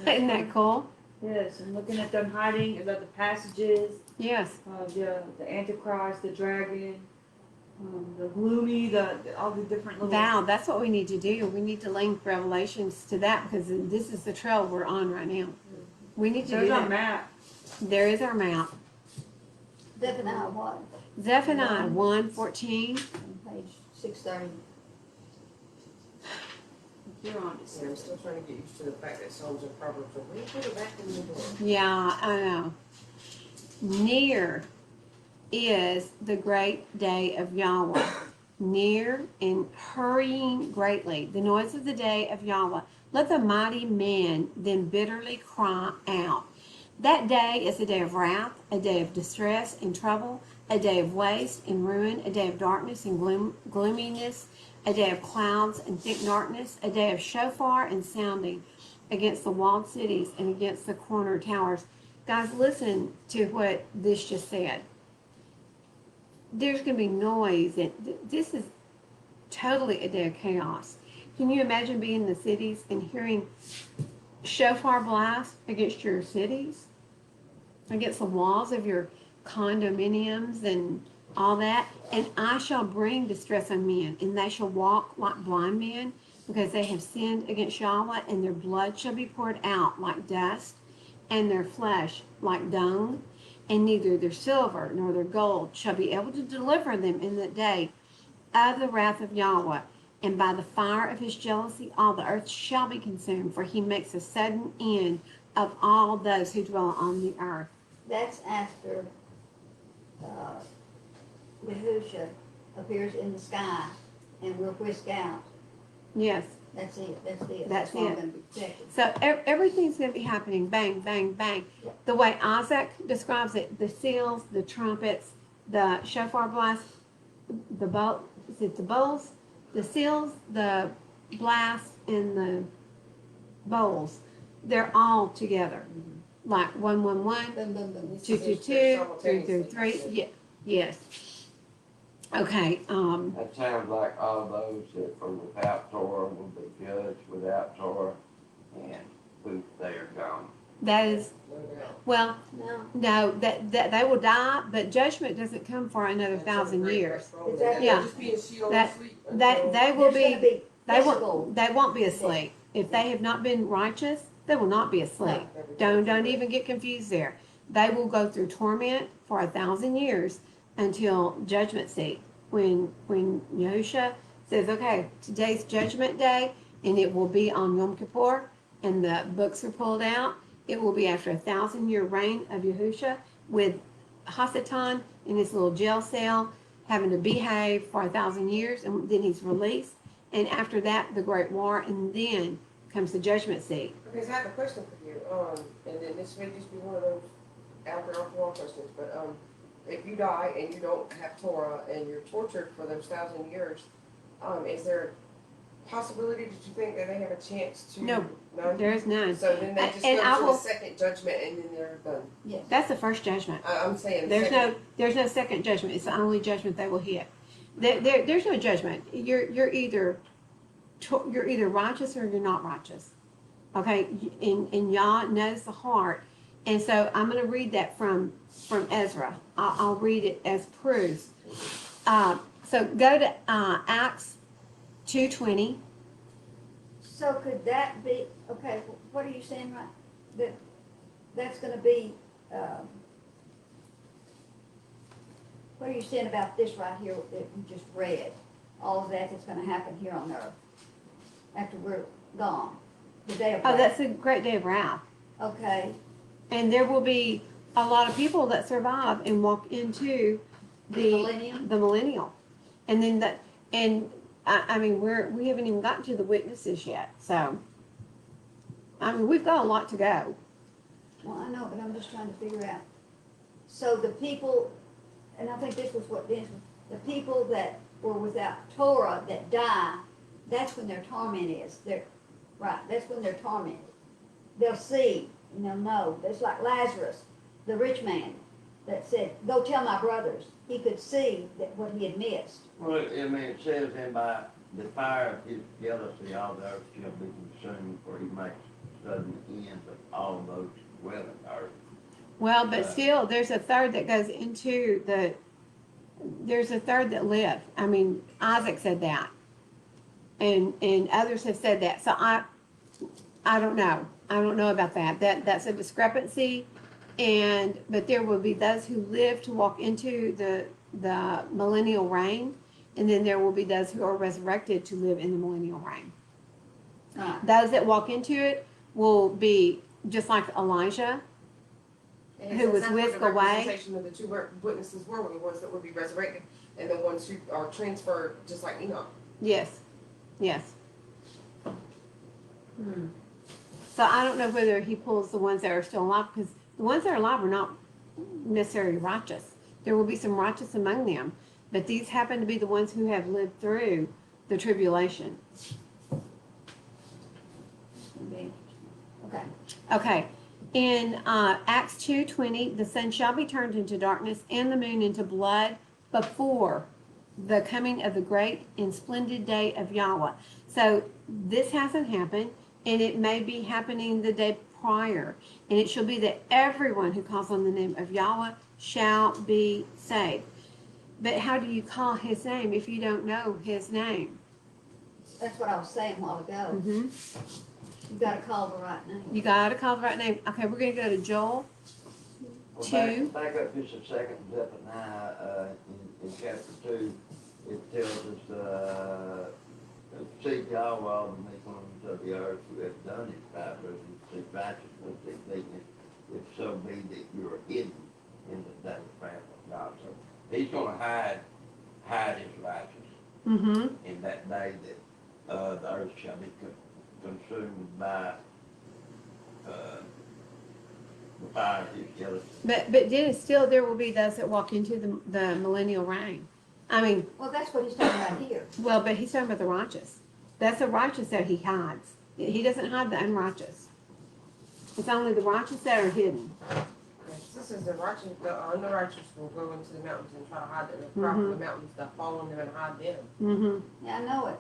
Speaker 1: Isn't that cool?
Speaker 4: Yes, I'm looking at them hiding, about the passages,
Speaker 1: Yes.
Speaker 4: the Antichrist, the dragon, the gloomy, all the different little.
Speaker 1: Val, that's what we need to do. We need to link Revelations to that because this is the trail we're on right now. We need to
Speaker 4: There's
Speaker 1: do
Speaker 4: our
Speaker 1: that.
Speaker 4: map.
Speaker 1: There is our map.
Speaker 2: Zephaniah what?
Speaker 1: Zephaniah 1:14.
Speaker 2: On page 630.
Speaker 4: You're on it.
Speaker 6: Yeah, I'm still trying to get used to the fact that Psalms and Proverbs are way further back in the book.
Speaker 1: Yeah, I know. Near is the great day of Yahweh. Near and hurrying greatly. The noise of the day of Yahweh. Let the mighty men then bitterly cry out. That day is a day of wrath, a day of distress and trouble, a day of waste and ruin, a day of darkness and gloominess, a day of clouds and thick darkness, a day of shofar and sounding against the walled cities and against the corner towers. Guys, listen to what this just said. There's going to be noise, and this is totally a day of chaos. Can you imagine being in the cities and hearing shofar blast against your cities, against the walls of your condominiums and all that. And I shall bring distress on men, and they shall walk like blind men, because they have sinned against Yahweh, and their blood shall be poured out like dust, and their flesh like dung, and neither their silver nor their gold shall be able to deliver them in the day of the wrath of Yahweh. And by the fire of his jealousy all the earth shall be consumed, for he makes a sudden end of all those who dwell on the earth.
Speaker 2: That's after, Yahusha appears in the sky and we're whisked out.
Speaker 1: Yes.
Speaker 2: That's it, that's it.
Speaker 1: That's
Speaker 2: all
Speaker 1: it.
Speaker 2: gonna be protected.
Speaker 1: So everything's going to be happening bang, bang, bang. The way Isaac describes it, the seals, the trumpets, the shofar blast, the bowl, is it the bowls, the seals, the blast, and the bowls, they're all together. Like 111,
Speaker 2: Boom, boom, boom.
Speaker 1: 222, 333. Yeah, yes. Okay.
Speaker 5: That sounds like all those that were without Torah will be judged without Torah, and poof, they are gone.
Speaker 1: That is,
Speaker 6: No doubt.
Speaker 1: well,
Speaker 2: No,
Speaker 1: no, that they will die, but judgment doesn't come for another 1,000 years.
Speaker 2: Exactly.
Speaker 1: Yeah.
Speaker 6: They'll just be in Sheol
Speaker 1: That-
Speaker 6: asleep
Speaker 1: That
Speaker 6: until-
Speaker 1: they will
Speaker 2: there's gonna
Speaker 1: be.
Speaker 2: be
Speaker 1: They
Speaker 2: physical.
Speaker 1: won't be asleep. If they have not been righteous, they will not be asleep. Don't even get confused there. They will go through torment for 1,000 years until judgment seat. When Yahusha says, okay, today's judgment day, and it will be on Yom Kippur, and the books are pulled out, it will be after 1,000-year reign of Yahusha, with Hasatan in his little jail cell, having to behave for 1,000 years, and then he's released. And after that, the Great War, and then comes the judgment seat.
Speaker 6: Okay, so I have a question for you, and then this may just be one of those out there off the wall questions, but, if you die and you don't have Torah and you're tortured for those 1,000 years, is there a possibility that you think that they have a chance to?
Speaker 1: No.
Speaker 6: None?
Speaker 1: There is none.
Speaker 6: So then they just
Speaker 1: And I
Speaker 6: go to
Speaker 1: will-
Speaker 6: the second judgment and then they're done.
Speaker 2: Yes.
Speaker 1: That's the first judgment.
Speaker 6: I'm saying.
Speaker 1: There's
Speaker 6: second.
Speaker 1: no second judgment. It's the only judgment they will hit. There's no judgment. You're either righteous or you're not righteous. Okay, and Yah knows the heart. And so I'm going to read that from Ezra. I'll read it as proof. So go to Acts 2:20.
Speaker 2: So could that be, okay, what are you saying, right? That's gonna be, what are you saying about this right here that you just read? All of that's gonna happen here on earth after we're gone, the day of
Speaker 1: Oh,
Speaker 2: wrath.
Speaker 1: that's a great day of wrath.
Speaker 2: Okay,
Speaker 1: And there will be a lot of people that survive and walk into
Speaker 2: the millennium,
Speaker 1: the millennial. And then I mean, we haven't even gotten to the witnesses yet. So, I mean, we've got a lot to go.
Speaker 2: well, I know, but I'm just trying to figure out. So the people, and I think this was what Dennis was, the people that were without Torah that die, that's when their torment is. Right, that's when they're tormented. They'll see and they'll know. It's like Lazarus, the rich man, that said, go tell my brothers. He could see that what he had missed.
Speaker 5: Well, it says, and by the fire of his jealousy, all the earth shall be consumed, for he makes sudden end of all those who dwell in the earth.
Speaker 1: Well, but still, there's a third that goes into there's a third that live. I mean, Isaac said that. And others have said that. So I don't know. I don't know about that. That's a discrepancy. But there will be those who live to walk into the millennial reign, and then there will be those who are resurrected to live in the millennial reign.
Speaker 2: Right.
Speaker 1: Those that walk into it will be just like Elijah.
Speaker 6: And
Speaker 1: Who was
Speaker 6: that's what
Speaker 1: whisked
Speaker 6: the
Speaker 1: away.
Speaker 6: representation of the two witnesses were the ones that would be resurrected, and the ones who are transferred, just like Enoch.
Speaker 1: Yes. So I don't know whether he pulls the ones that are still alive, because the ones that are alive are not necessarily righteous. There will be some righteous among them, but these happen to be the ones who have lived through the tribulation.
Speaker 2: Okay.
Speaker 1: Okay. In Acts 2:20, the sun shall be turned into darkness and the moon into blood before the coming of the great and splendid day of Yahweh. So this hasn't happened. and it may be happening the day prior. And it shall be that everyone who calls on the name of Yahweh shall be saved. But how do you call his name if you don't know his name?
Speaker 2: That's what I was saying a while ago.
Speaker 1: Mm-hmm.
Speaker 2: You gotta call the right name.
Speaker 1: You gotta call the right name. Okay, we're gonna go to Joel.
Speaker 5: Well,
Speaker 1: Two.
Speaker 5: back up just a second, Zephaniah, in chapter 2, it tells us, seek Yahweh, all the nations of the earth who have done his fabulous, seek righteousness, seek meekness, if so be that you are hidden in the wrath of God. So he's gonna hide his righteousness
Speaker 1: Mm-hmm.
Speaker 5: in that day that, the earth shall be consumed by, the fire of his jealousy.
Speaker 1: But then still there will be those that walk into the millennial reign. I mean,
Speaker 2: Well, that's what he's talking about here.
Speaker 1: well, but he's talking about the righteous. That's the righteous that he hides. He doesn't hide the unrighteous. It's only the righteous that are hidden.
Speaker 6: This is the righteous, the unrighteous will go into the mountains and try to hide them, and
Speaker 1: Mhm.
Speaker 6: the mountains that fall on them and hide them.
Speaker 1: Mm-hmm.
Speaker 2: Yeah, I know it.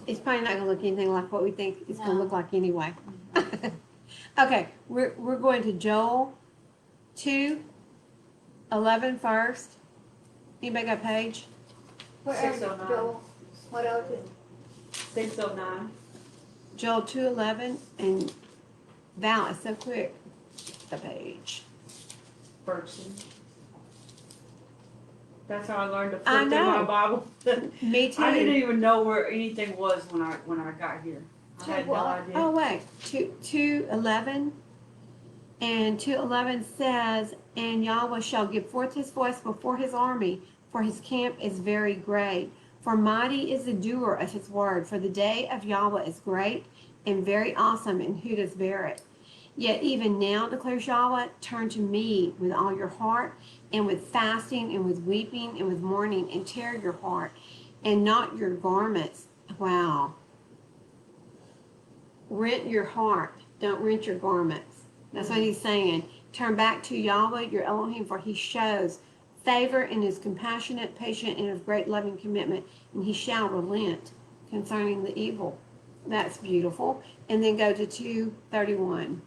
Speaker 1: It's probably not gonna look anything like what we think it's gonna
Speaker 2: No.
Speaker 1: look like anyway. Okay, we're going to Joel 2:11 first. Anybody got a page?
Speaker 2: Where else,
Speaker 4: 609.
Speaker 2: Joel? What else is?
Speaker 4: 609.
Speaker 1: Joel 2:11, and Val is so quick. The page.
Speaker 4: Person. That's how I learned to
Speaker 1: I
Speaker 4: flip through my
Speaker 1: know.
Speaker 4: Bible.
Speaker 1: Me too.
Speaker 4: I didn't even know where anything was when I got here. I had no
Speaker 2: What?
Speaker 4: idea.
Speaker 1: Oh wait, 2:11, and 2:11 says, "And Yahweh shall give forth his voice before his army, for his camp is very great. For mighty is the doer of his word. For the day of Yahweh is great and very awesome, and who does bear it? Yet even now, declares Yahweh, turn to me with all your heart, and with fasting, and with weeping, and with mourning, and tear your heart, and not your garments." Wow. Rent your heart. Don't rent your garments. That's what he's saying. Turn back to Yahweh, your Elohim, for he shows favor and is compassionate, patient, and of great loving commitment, and he shall relent concerning the evil. That's beautiful. And then go to 2:31.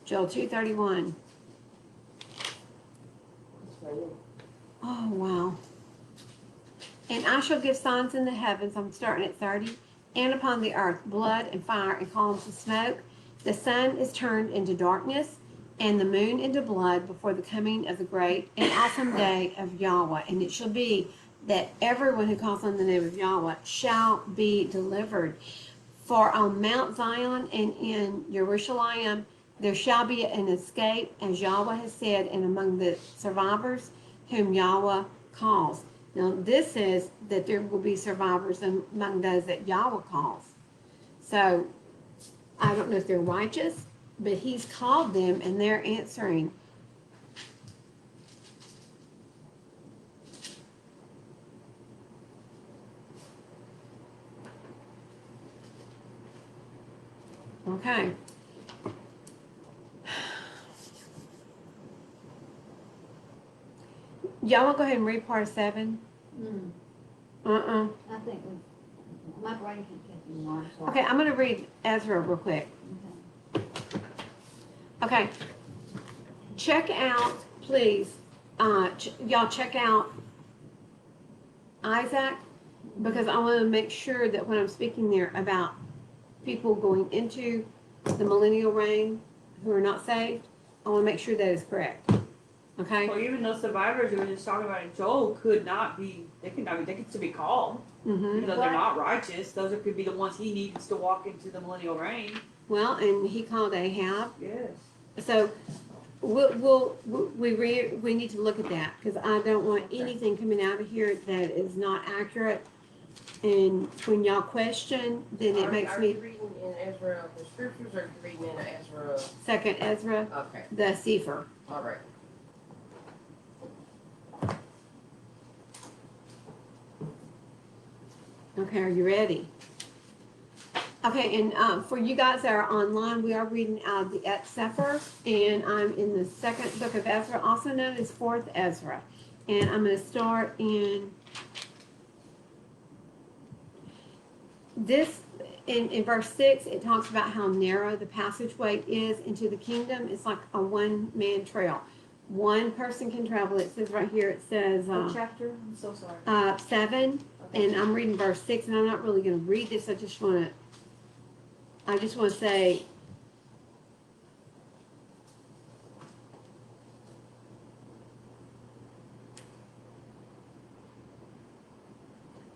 Speaker 1: Joel 2:31. Oh, wow. "And I shall give signs in the heavens," I'm starting at 30, "and upon the earth, blood and fire and columns of smoke. The sun is turned into darkness, and the moon into blood before the coming of the great and awesome day of Yahweh. And it shall be that everyone who calls on the name of Yahweh shall be delivered. For on Mount Zion and in Jerusalem there shall be an escape, as Yahweh has said, and among the survivors whom Yahweh calls." Now this says that there will be survivors among those that Yahweh calls. So I don't know if they're righteous, but he's called them and they're answering. Okay. Y'all want to go ahead and read part 7?
Speaker 2: Hmm,
Speaker 1: Uh-uh.
Speaker 2: I think my brain can take you more. So.
Speaker 1: Okay, I'm going to read Ezra real quick. Okay. Check out, please, y'all check out Isaac, because I want to make sure that when I'm speaking there about people going into the millennial reign who are not saved, I want to make sure that is correct. Okay?
Speaker 4: Well, even those survivors we were just talking about in Joel could not be. They could still be called,
Speaker 1: Mm-hmm.
Speaker 4: even though they're not righteous. Those could be the ones he needs to walk into the millennial reign.
Speaker 1: Well, and he called Ahab.
Speaker 4: Yes.
Speaker 1: So we need to look at that, because I don't want anything coming out of here that is not accurate. And when y'all question, then it makes
Speaker 6: Are
Speaker 1: me
Speaker 6: you reading in Ezra the scriptures, or are you reading in Ezra?
Speaker 1: second Ezra,
Speaker 6: Okay,
Speaker 1: the Sefer.
Speaker 6: all right.
Speaker 1: Okay, are you ready? Okay, and for you guys that are online, we are reading out of the Sefer, and I'm in the second book of Ezra, also known as fourth Ezra. And I'm going to start in this, in verse 6, it talks about how narrow the passageway is into the kingdom. It's like a one-man trail. One person can travel. It says right here, it says,
Speaker 4: What chapter? I'm so sorry.
Speaker 1: 7,
Speaker 4: Okay.
Speaker 1: and I'm reading verse 6, and I'm not really going to read this. I just want to say,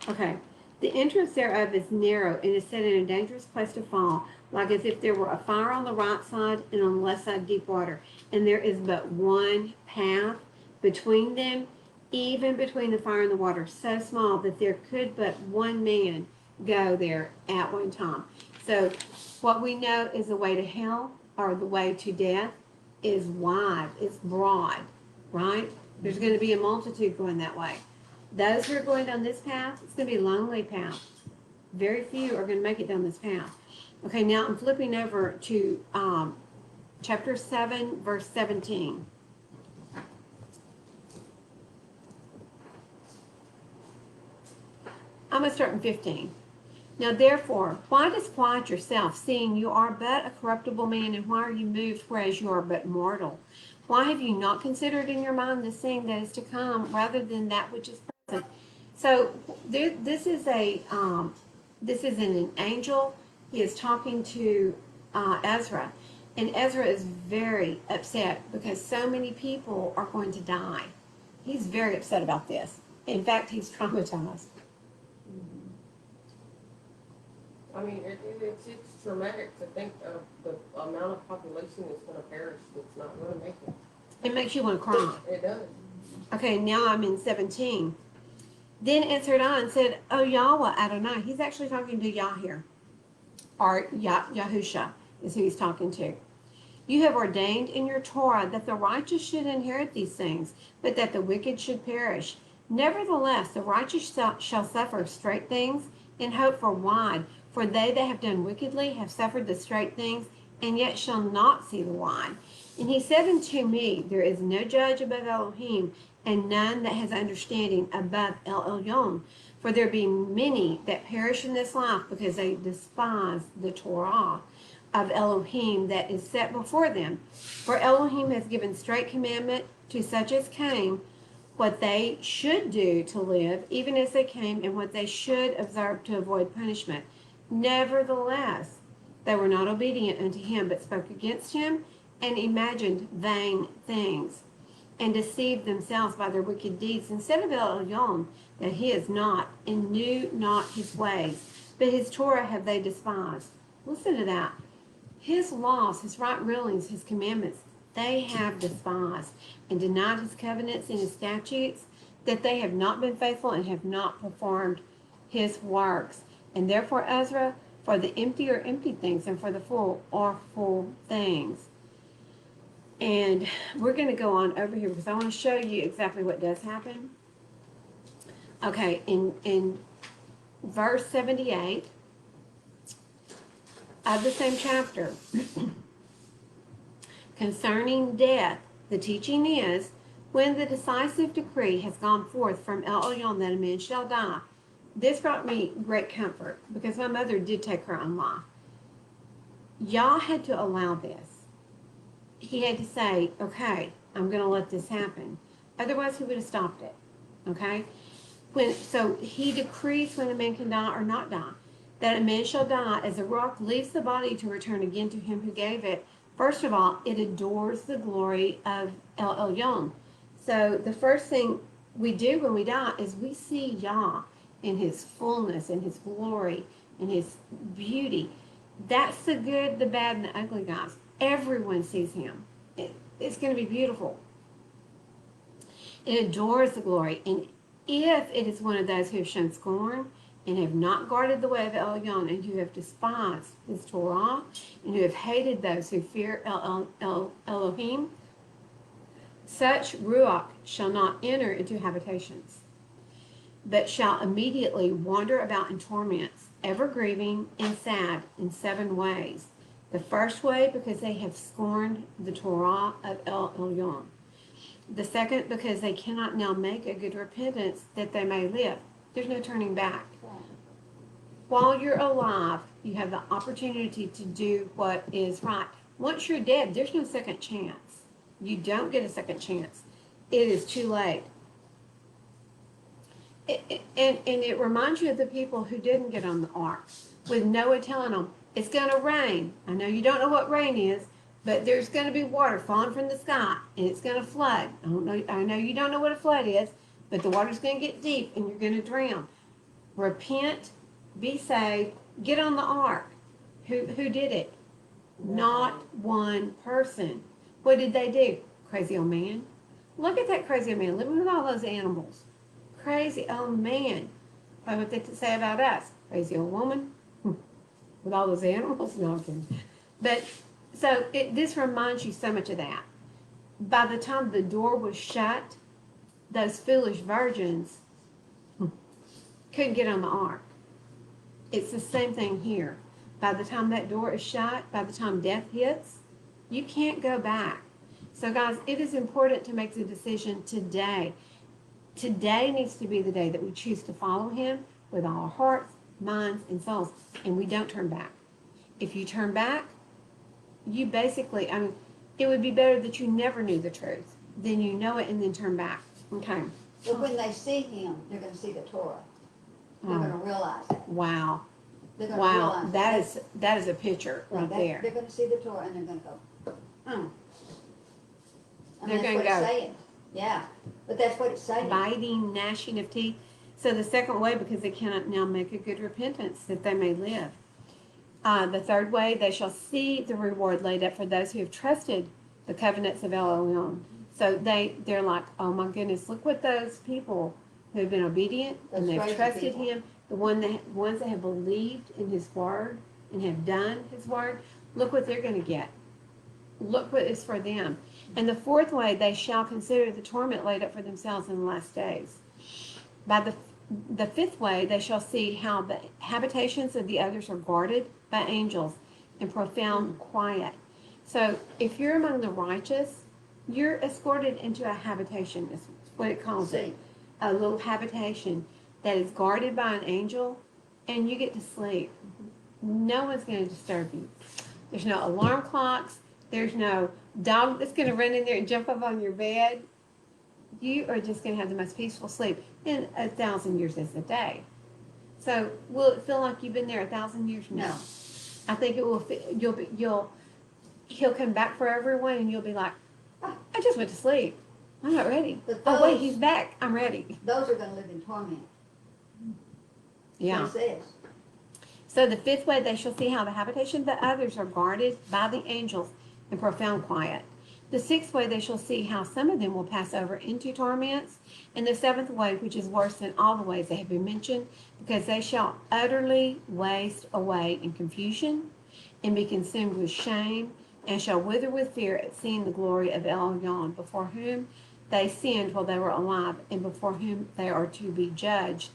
Speaker 1: okay. The entrance thereof is narrow and is set in a dangerous place to fall, like as if there were a fire on the right side and on the left side deep water. And there is but one path between them, even between the fire and the water, so small that there could but one man go there at one time. So what we know is the way to hell, or the way to death, is wide, it's broad, right? There's going to be a multitude going that way. Those who are going down this path, it's going to be a lonely path. Very few are going to make it down this path. Okay, now I'm flipping over to chapter 7, verse 17. I'm going to start in 15. Now therefore, why disquiet yourself, seeing you are but a corruptible man, and why are you moved, whereas you are but mortal? Why have you not considered in your mind the thing that is to come, rather than that which is present? So this is an angel. He is talking to Ezra, and Ezra is very upset because so many people are going to die. He's very upset about this. In fact, he's traumatized.
Speaker 6: I mean, it's traumatic to think of the amount of population that's gonna perish, that's not gonna make it.
Speaker 1: It makes you want to cry.
Speaker 6: It does.
Speaker 1: Okay, now I'm in 17. Then answered I and said, O Yahweh Adonai. He's actually talking to Yah here. Or Yahusha is who he's talking to. You have ordained in your Torah that the righteous should inherit these things, but that the wicked should perish. Nevertheless, the righteous shall suffer straight things, and hope for wide. For they that have done wickedly have suffered the straight things, and yet shall not see the wide. And he said unto me, there is no judge above Elohim, and none that has understanding above El Elyon. For there be many that perish in this life, because they despise the Torah of Elohim that is set before them. For Elohim has given straight commandment to such as came, what they should do to live, even as they came, and what they should observe to avoid punishment. Nevertheless, they were not obedient unto him, but spoke against him, and imagined vain things, and deceived themselves by their wicked deeds. Instead of El Elyon, that he is not, and knew not his ways, but his Torah have they despised. Listen to that. His laws, his right rulings, his commandments, they have despised, and denied his covenants and his statutes, that they have not been faithful and have not performed his works. And therefore, Ezra, for the empty are empty things, and for the full are full things. And we're going to go on over here because I want to show you exactly what does happen. Okay, in verse 78 of the same chapter, concerning death, the teaching is, when the decisive decree has gone forth from El Elyon that a man shall die. This brought me great comfort because my mother did take her own life. Yah had to allow this. He had to say, okay, I'm going to let this happen. Otherwise, he would have stopped it. Okay? So he decrees when a man can die or not die. That a man shall die as a rock leaves the body to return again to him who gave it. First of all, it adores the glory of El Elyon. So the first thing we do when we die is we see Yah in his fullness and his glory and his beauty. That's the good, the bad, and the ugly, guys. Everyone sees him. It's going to be beautiful. It adores the glory. And if it is one of those who have shown scorn and have not guarded the way of El Elyon, and who have despised his Torah, and who have hated those who fear Elohim, such Ruach shall not enter into habitations, but shall immediately wander about in torments, ever grieving and sad in 7 ways. The first way, because they have scorned the Torah of El Elyon. The second, because they cannot now make a good repentance that they may live. There's no turning back. While you're alive, you have the opportunity to do what is right. Once you're dead, there's no second chance. You don't get a second chance. It is too late. And it reminds you of the people who didn't get on the ark, with Noah telling them, it's going to rain. I know you don't know what rain is, but there's going to be water falling from the sky, and it's going to flood. I know you don't know what a flood is, but the water's going to get deep, and you're going to drown. Repent, be saved, get on the ark. Who did it? Not one person. What did they do? Crazy old man. Look at that crazy old man living with all those animals. Crazy old man. What they say about us? Crazy old woman with all those animals. No, I'm kidding. But so this reminds you so much of that. By the time the door was shut, those foolish virgins couldn't get on the ark. It's the same thing here. By the time that door is shut, by the time death hits, you can't go back. So guys, it is important to make the decision today. Today needs to be the day that we choose to follow him with all our hearts, minds, and souls, and we don't turn back. If you turn back, you basically, it would be better that you never knew the truth than you know it and then turn back. Okay.
Speaker 2: But when they see him, they're gonna see the Torah. They're
Speaker 1: Oh,
Speaker 2: gonna realize that.
Speaker 1: wow.
Speaker 2: They're gonna
Speaker 1: Wow.
Speaker 2: realize
Speaker 1: That is a picture right there.
Speaker 2: They're gonna see the Torah and they're gonna go,
Speaker 1: Mm.
Speaker 2: I
Speaker 1: They're
Speaker 2: mean, that's
Speaker 1: gonna
Speaker 2: what it's
Speaker 1: go.
Speaker 2: saying. Yeah, but that's what it's saying.
Speaker 1: Biting, gnashing of teeth. So the second way, because they cannot now make a good repentance that they may live. The third way, they shall see the reward laid up for those who have trusted the covenants of Elohim. So they're like, oh my goodness, look what those people who have been obedient and
Speaker 2: Those
Speaker 1: they've
Speaker 2: crazy
Speaker 1: trusted
Speaker 2: people.
Speaker 1: him, ones that have believed in his word and have done his word, look what they're going to get. Look what is for them. And the fourth way, they shall consider the torment laid up for themselves in the last days. By the fifth way, they shall see how the habitations of the others are guarded by angels in profound quiet. So if you're among the righteous, you're escorted into a habitation, is what it calls it. A little habitation that is guarded by an angel, and you get to sleep. No one's going to disturb you. There's no alarm clocks. There's no dog that's going to run in there and jump up on your bed. You are just going to have the most peaceful sleep. And 1,000 years is a day. So will it feel like you've been there 1,000 years? No. I think it will. He'll come back for everyone, and you'll be like, oh, I just went to sleep. I'm not ready.
Speaker 2: But
Speaker 1: Oh wait,
Speaker 2: those-
Speaker 1: he's back. I'm ready.
Speaker 2: Those are gonna live in torment.
Speaker 1: Yeah.
Speaker 2: That's what it says.
Speaker 1: So the fifth way, they shall see how the habitation of the others are guarded by the angels in profound quiet. The sixth way, they shall see how some of them will pass over into torments. And the seventh way, which is worse than all the ways that have been mentioned, because they shall utterly waste away in confusion and be consumed with shame and shall wither with fear at seeing the glory of Elohim, before whom they sinned while they were alive and before whom they are to be judged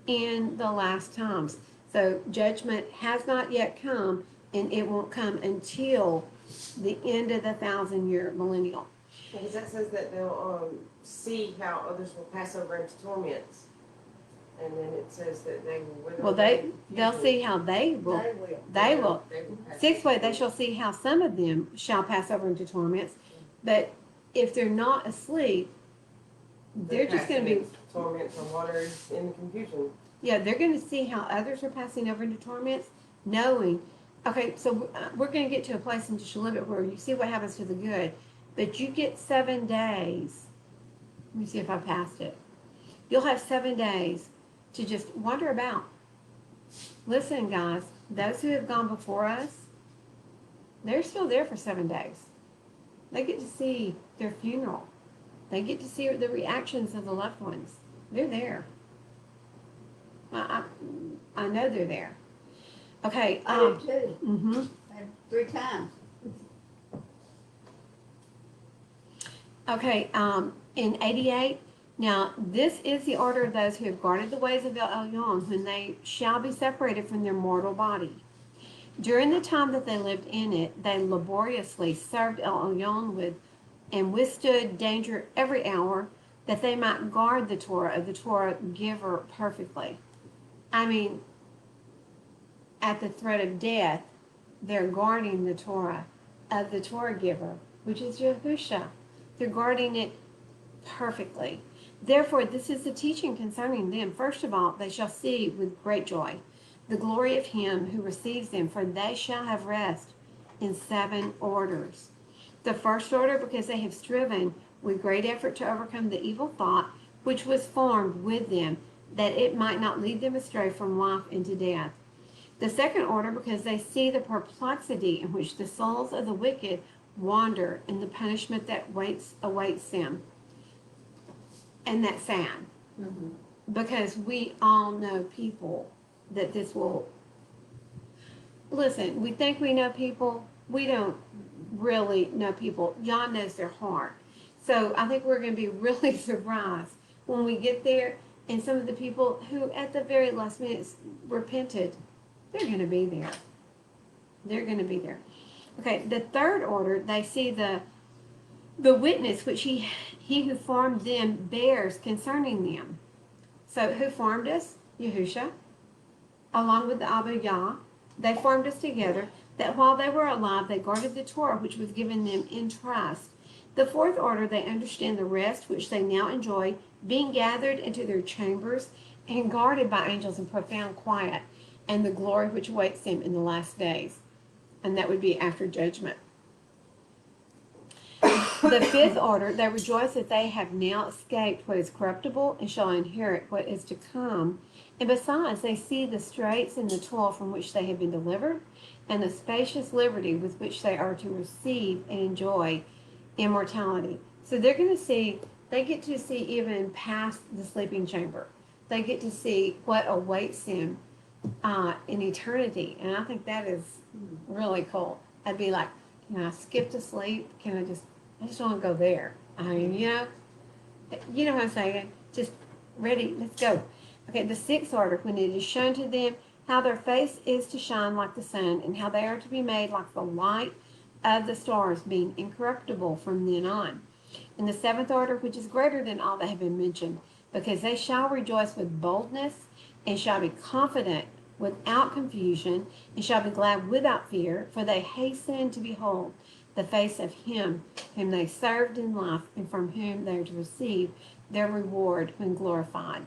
Speaker 1: in the last times. So judgment has not yet come, and it won't come until the end of the 1,000-year millennial.
Speaker 6: Because that says that they'll see how others will pass over into torments. And then it says that they will wither
Speaker 1: Well,
Speaker 6: away
Speaker 1: they'll
Speaker 6: usually.
Speaker 1: see how they will.
Speaker 2: They will.
Speaker 1: They will.
Speaker 6: pass
Speaker 1: Sixth way,
Speaker 6: over.
Speaker 1: they shall see how some of them shall pass over into torments. But if they're not asleep, they're just going to be,
Speaker 6: Torments from water in confusion.
Speaker 1: yeah, they're going to see how others are passing over into torments, knowing, okay, so we're going to get to a place in just a little bit where you see what happens to the good, but you get 7 days. Let me see if I passed it. You'll have 7 days to just wander about. Listen, guys, those who have gone before us, they're still there for 7 days. They get to see their funeral. They get to see the reactions of the loved ones. They're there. I know they're there. Okay.
Speaker 2: I did too.
Speaker 1: Mm-hmm.
Speaker 2: I had 3 times.
Speaker 1: Okay. In 88, now this is the order of those who have guarded the ways of Elohim, when they shall be separated from their mortal body. During the time that they lived in it, they laboriously served Elohim and withstood danger every hour, that they might guard the Torah of the Torah giver perfectly. I mean, at the threat of death, they're guarding the Torah of the Torah giver, which is Yahusha. They're guarding it perfectly. Therefore, this is the teaching concerning them. First of all, they shall see with great joy the glory of him who receives them, for they shall have rest in 7 orders. The first order, because they have striven with great effort to overcome the evil thought which was formed with them, that it might not lead them astray from life into death. The second order, because they see the perplexity in which the souls of the wicked wander and the punishment that awaits them. And that's sad. Because we all know people that this will. Listen, we think we know people. We don't really know people. Yah knows their heart. So I think we're going to be really surprised when we get there and some of the people who at the very last minute repented, they're going to be there. They're going to be there. Okay, the third order, they see the witness which he who formed them bears concerning them. So who formed us? Yahusha, along with the Abba Yah. They formed us together, that while they were alive, they guarded the Torah which was given them in trust. The fourth order, they understand the rest which they now enjoy, being gathered into their chambers and guarded by angels in profound quiet, and the glory which awaits them in the last days. And that would be after judgment. The fifth order, they rejoice that they have now escaped what is corruptible and shall inherit what is to come. And besides, they see the straits and the toil from which they have been delivered, and the spacious liberty with which they are to receive and enjoy immortality. So they're going to see, they get to see even past the sleeping chamber. They get to see what awaits them in eternity. And I think that is really cool. I'd be like, can I skip to sleep? I just want to go there. I mean, you know what I'm saying? Just ready, let's go. Okay, the sixth order, when it is shown to them how their face is to shine like the sun, and how they are to be made like the light of the stars, being incorruptible from then on. And the seventh order, which is greater than all that have been mentioned, because they shall rejoice with boldness, and shall be confident without confusion, and shall be glad without fear, for they hasten to behold the face of him whom they served in life, and from whom they are to receive their reward when glorified.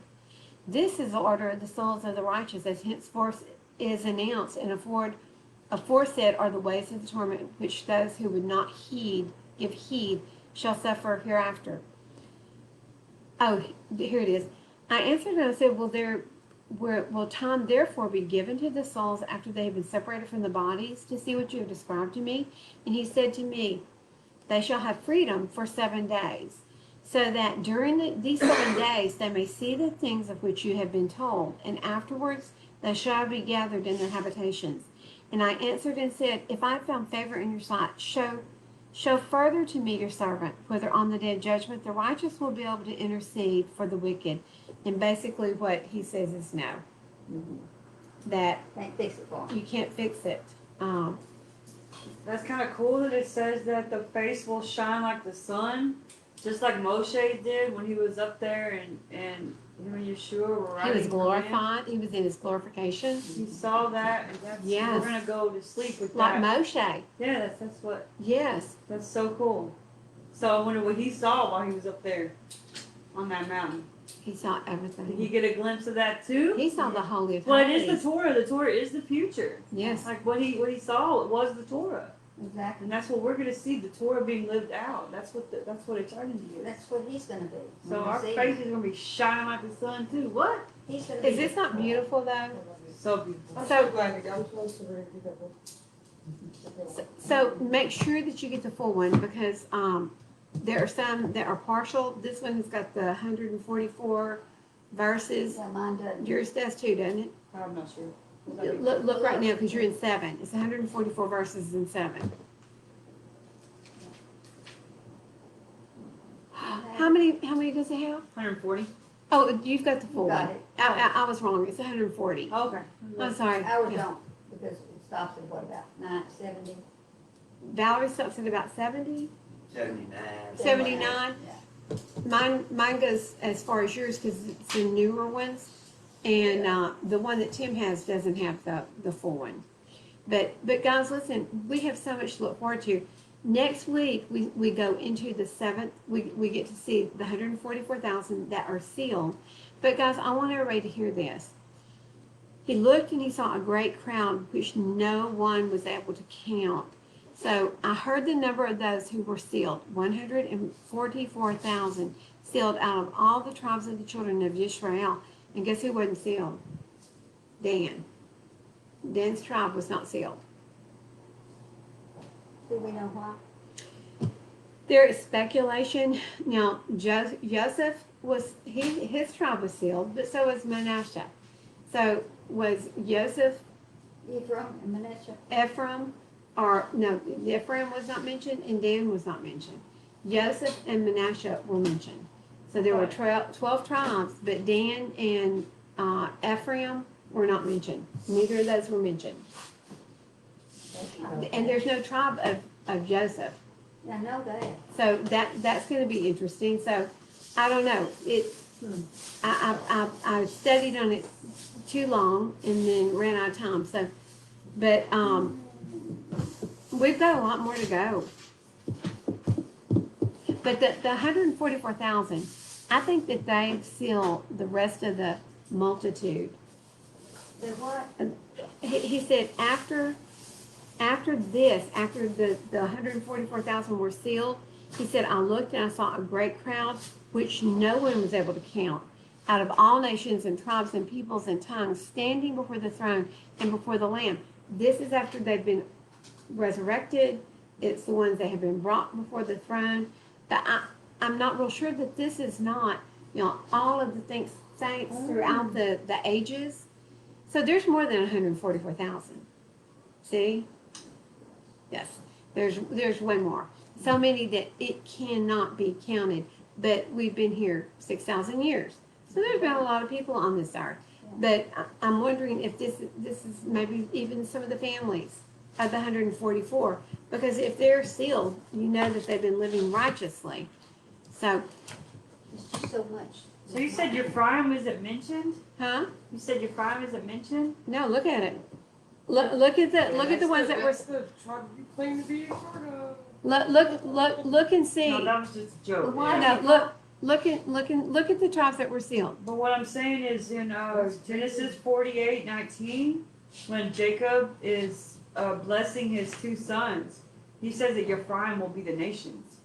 Speaker 1: This is the order of the souls of the righteous, as henceforth is announced, and aforesaid are the ways of the torment which those who would not give heed, shall suffer hereafter. Oh, here it is. I answered and I said, will time therefore be given to the souls after they have been separated from the bodies to see what you have described to me? And he said to me, they shall have freedom for 7 days, so that during these 7 days they may see the things of which you have been told, and afterwards they shall be gathered in their habitations. And I answered and said, if I have found favor in your sight, show further to me your servant, whether on the day of judgment the righteous will be able to intercede for the wicked. And basically what he says is no. That
Speaker 2: Can't fix it for 'em.
Speaker 1: you can't fix it.
Speaker 4: That's kind of cool that it says that the face will shine like the sun, just like Moshe did when he was up there and him and Yeshua were
Speaker 1: He
Speaker 4: riding
Speaker 1: was
Speaker 4: the lamb.
Speaker 1: glorified. He was in his glorification.
Speaker 4: He saw that, and that's,
Speaker 1: Yes.
Speaker 4: we're gonna go to sleep with
Speaker 1: Like
Speaker 4: that.
Speaker 1: Moshe.
Speaker 4: Yeah, that's what.
Speaker 1: Yes.
Speaker 4: That's so cool. So I wonder what he saw while he was up there on that mountain.
Speaker 1: He saw
Speaker 4: Did he
Speaker 1: everything.
Speaker 4: get a glimpse of that too?
Speaker 1: He saw the Holy of
Speaker 4: Well, it
Speaker 1: Holies.
Speaker 4: is the Torah. The Torah is the future.
Speaker 1: Yes.
Speaker 4: Like what he saw, it was the Torah,
Speaker 2: Exactly.
Speaker 4: and that's what we're gonna see. The Torah being lived out. That's what eternity is.
Speaker 2: That's what he's gonna be.
Speaker 4: So
Speaker 2: When
Speaker 4: our
Speaker 2: we see
Speaker 4: face
Speaker 2: him.
Speaker 4: is gonna be shining like the sun too. What?
Speaker 2: He's gonna
Speaker 1: Is
Speaker 2: be
Speaker 1: this
Speaker 2: the-
Speaker 1: not beautiful though?
Speaker 4: So beautiful.
Speaker 6: I'm
Speaker 1: So-
Speaker 6: so glad to go. I'm supposed to read it.
Speaker 1: So make sure that you get the full one, because there are some that are partial. This one has got the 144 verses.
Speaker 2: Yeah, mine doesn't.
Speaker 1: Yours does too, doesn't it?
Speaker 4: I'm not sure.
Speaker 1: Look right now, because you're in 7. It's 144 verses in 7. How many does it have?
Speaker 4: 140.
Speaker 1: Oh, you've got the full
Speaker 2: You got
Speaker 1: one.
Speaker 2: it.
Speaker 1: I was wrong. It's 140.
Speaker 4: Okay.
Speaker 1: I'm sorry.
Speaker 2: Ours
Speaker 1: Yeah.
Speaker 2: don't, because it stops at what, about 9:70?
Speaker 1: Valerie stops at about 70.
Speaker 5: 79.
Speaker 1: 79?
Speaker 2: Yeah.
Speaker 1: Mine goes as far as yours because it's the newer ones. And the one that Tim has doesn't have the full one. But guys, listen, we have so much to look forward to. Next week, we go into the 7th. We get to see the 144,000 that are sealed. But guys, I want everybody to hear this. He looked and he saw a great crowd, which no one was able to count. So I heard the number of those who were sealed, 144,000 sealed out of all the tribes of the children of Israel. And guess who wasn't sealed? Dan. Dan's tribe was not sealed.
Speaker 2: Do we know why?
Speaker 1: There is speculation. Now, Joseph his tribe was sealed, but so was Manasseh. So was Joseph,
Speaker 2: Ephraim and Manasseh.
Speaker 1: Ephraim, Ephraim was not mentioned and Dan was not mentioned. Joseph and Manasseh were mentioned. So there were 12 tribes, but Dan and Ephraim were not mentioned. Neither of those were mentioned. And there's no tribe of Joseph.
Speaker 2: I know that.
Speaker 1: So that's going to be interesting. So I don't know. I studied on it too long and then ran out of time. So, but we've got a lot more to go. But the 144,000, I think that they seal the rest of the multitude.
Speaker 2: The what?
Speaker 1: He said after the 144,000 were sealed, he said, I looked and I saw a great crowd, which no one was able to count, out of all nations and tribes and peoples and tongues, standing before the throne and before the Lamb. This is after they've been resurrected. It's the ones that have been brought before the throne. But I'm not real sure that this is not, all of the saints throughout the ages. So there's more than 144,000. See? Yes, there's way more. So many that it cannot be counted. But we've been here 6,000 years. So there's been a lot of people on this earth. But I'm wondering if this is maybe even some of the families of the 144. Because if they're sealed, you know that they've been living righteously. So,
Speaker 2: It's just so much.
Speaker 4: So you said Ephraim isn't mentioned?
Speaker 1: huh?
Speaker 4: You said Ephraim isn't mentioned?
Speaker 1: No, look at it. Look at the ones that were.
Speaker 6: That's the tribe you claim to be a part of.
Speaker 1: Look and see.
Speaker 4: No, that was just a joke.
Speaker 2: Why?
Speaker 1: No, look at the tribes that were sealed.
Speaker 4: But what I'm saying is in Genesis 48:19, when Jacob is blessing his two sons, he says that Ephraim will be the nations.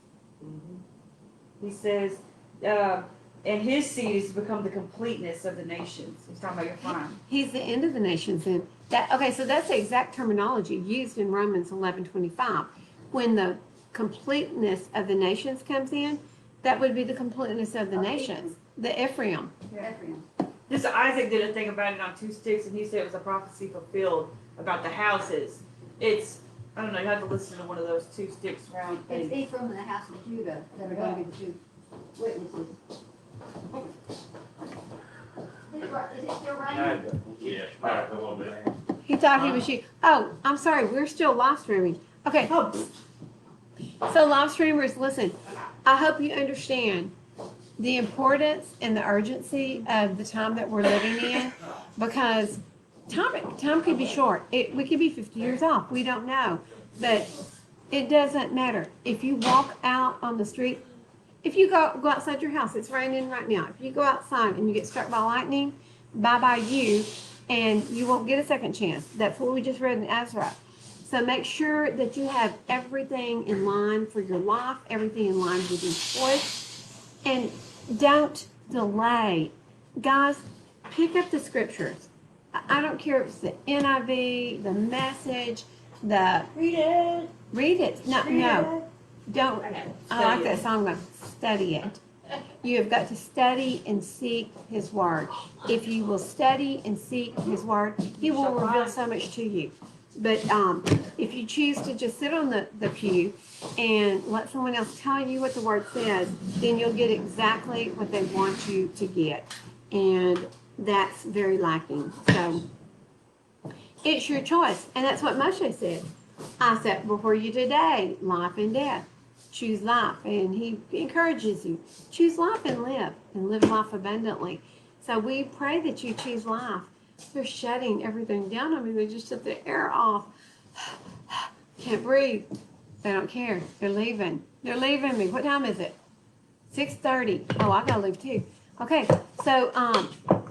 Speaker 4: He says, and his seed is to become the completeness of the nations. He's talking about Ephraim.
Speaker 1: He's the end of the nations. And so that's the exact terminology used in Romans 11:25. When the completeness of the nations comes in, that would be the completeness of the nations. The Ephraim.
Speaker 2: Ephraim.
Speaker 4: This Isaac did a thing about it on 2 sticks, and he said it was a prophecy fulfilled about the houses. I don't know, you have to listen to one of those 2 sticks round
Speaker 2: It's
Speaker 4: things.
Speaker 2: Ephraim and the house of Judah that are going to be the two witnesses. Is it still raining?
Speaker 7: Yes, right, a little bit.
Speaker 1: He thought he was you. Oh, I'm sorry. We're still live streaming. Okay.
Speaker 4: Oh,
Speaker 1: So live streamers, listen, I hope you understand the importance and the urgency of the time that we're living in, because time could be short. We could be 50 years off. We don't know. But it doesn't matter. If you walk out on the street, if you go outside your house, it's raining right now. If you go outside and you get struck by lightning, bye-bye you, and you won't get a second chance. That's what we just read in Ezra. So make sure that you have everything in line for your life, everything in line with your choice, and don't delay. Guys, pick up the scriptures. I don't care if it's the NIV, the Message,
Speaker 4: read it.
Speaker 1: read it. No, don't. I like that song, though. Study it. You have got to study and seek His Word. If you will study and seek His Word, He will reveal so much to you. But if you choose to just sit on the pew and let someone else tell you what the Word says, then you'll get exactly what they want you to get. And that's very lacking. So it's your choice. And that's what Moshe said. I set before you today life and death. Choose life. And he encourages you. Choose life and live life abundantly. So we pray that you choose life. They're shutting everything down on me. They just shut the air off. Can't breathe. They don't care. They're leaving. They're leaving me. What time is it? 6:30. Oh, I gotta leave too. Okay, so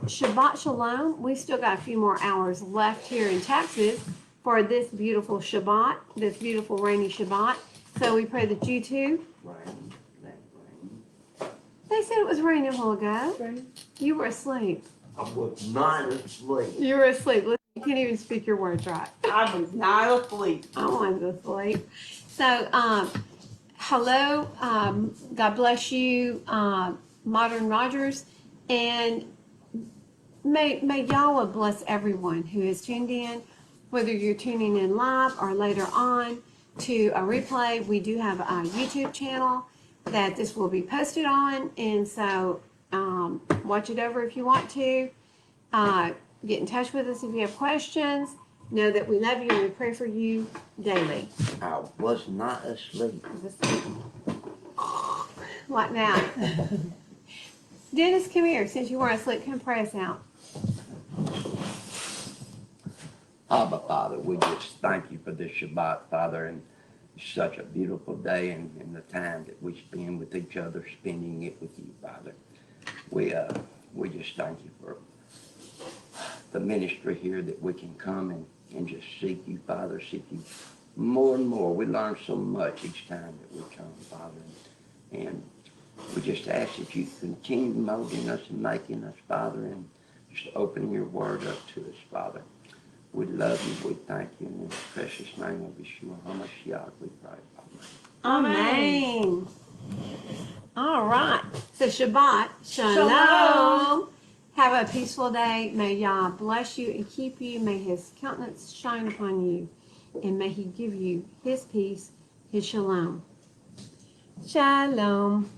Speaker 1: Shabbat Shalom. We still got a few more hours left here in Texas for this beautiful Shabbat, this beautiful rainy Shabbat. So we pray that you too. They said it was raining a while ago. You were asleep.
Speaker 5: I was not asleep.
Speaker 1: You were asleep. Listen, you can't even speak your words right.
Speaker 4: I was not asleep.
Speaker 1: I wasn't asleep. So, hello. God bless you, Modern Rogers. And may Yahweh bless everyone who is tuned in, whether you're tuning in live or later on to a replay. We do have a YouTube channel that this will be posted on. And so watch it over if you want to. Get in touch with us if you have questions. Know that we love you and we pray for you daily.
Speaker 5: I was not asleep.
Speaker 1: Like now. Dennis, come here. Since you weren't asleep, come pray us out.
Speaker 5: Abba, Father, we just thank you for this Shabbat, Father, and such a beautiful day and the time that we spend with each other, spending it with you, Father. We just thank you for the ministry here that we can come and just seek you, Father, seek you more and more. We learn so much each time that we come, Father. And we just ask that you continue molding us and making us, Father, and just opening your word up to us, Father. We love you. We thank you. In the precious name of Yeshua HaMashiach, we pray. Amen.
Speaker 1: Amen. All right. So Shabbat Shalom.
Speaker 4: Shalom.
Speaker 1: Have a peaceful day. May Yah bless you and keep you. May his countenance shine upon you. And may he give you his peace, his shalom. Shalom.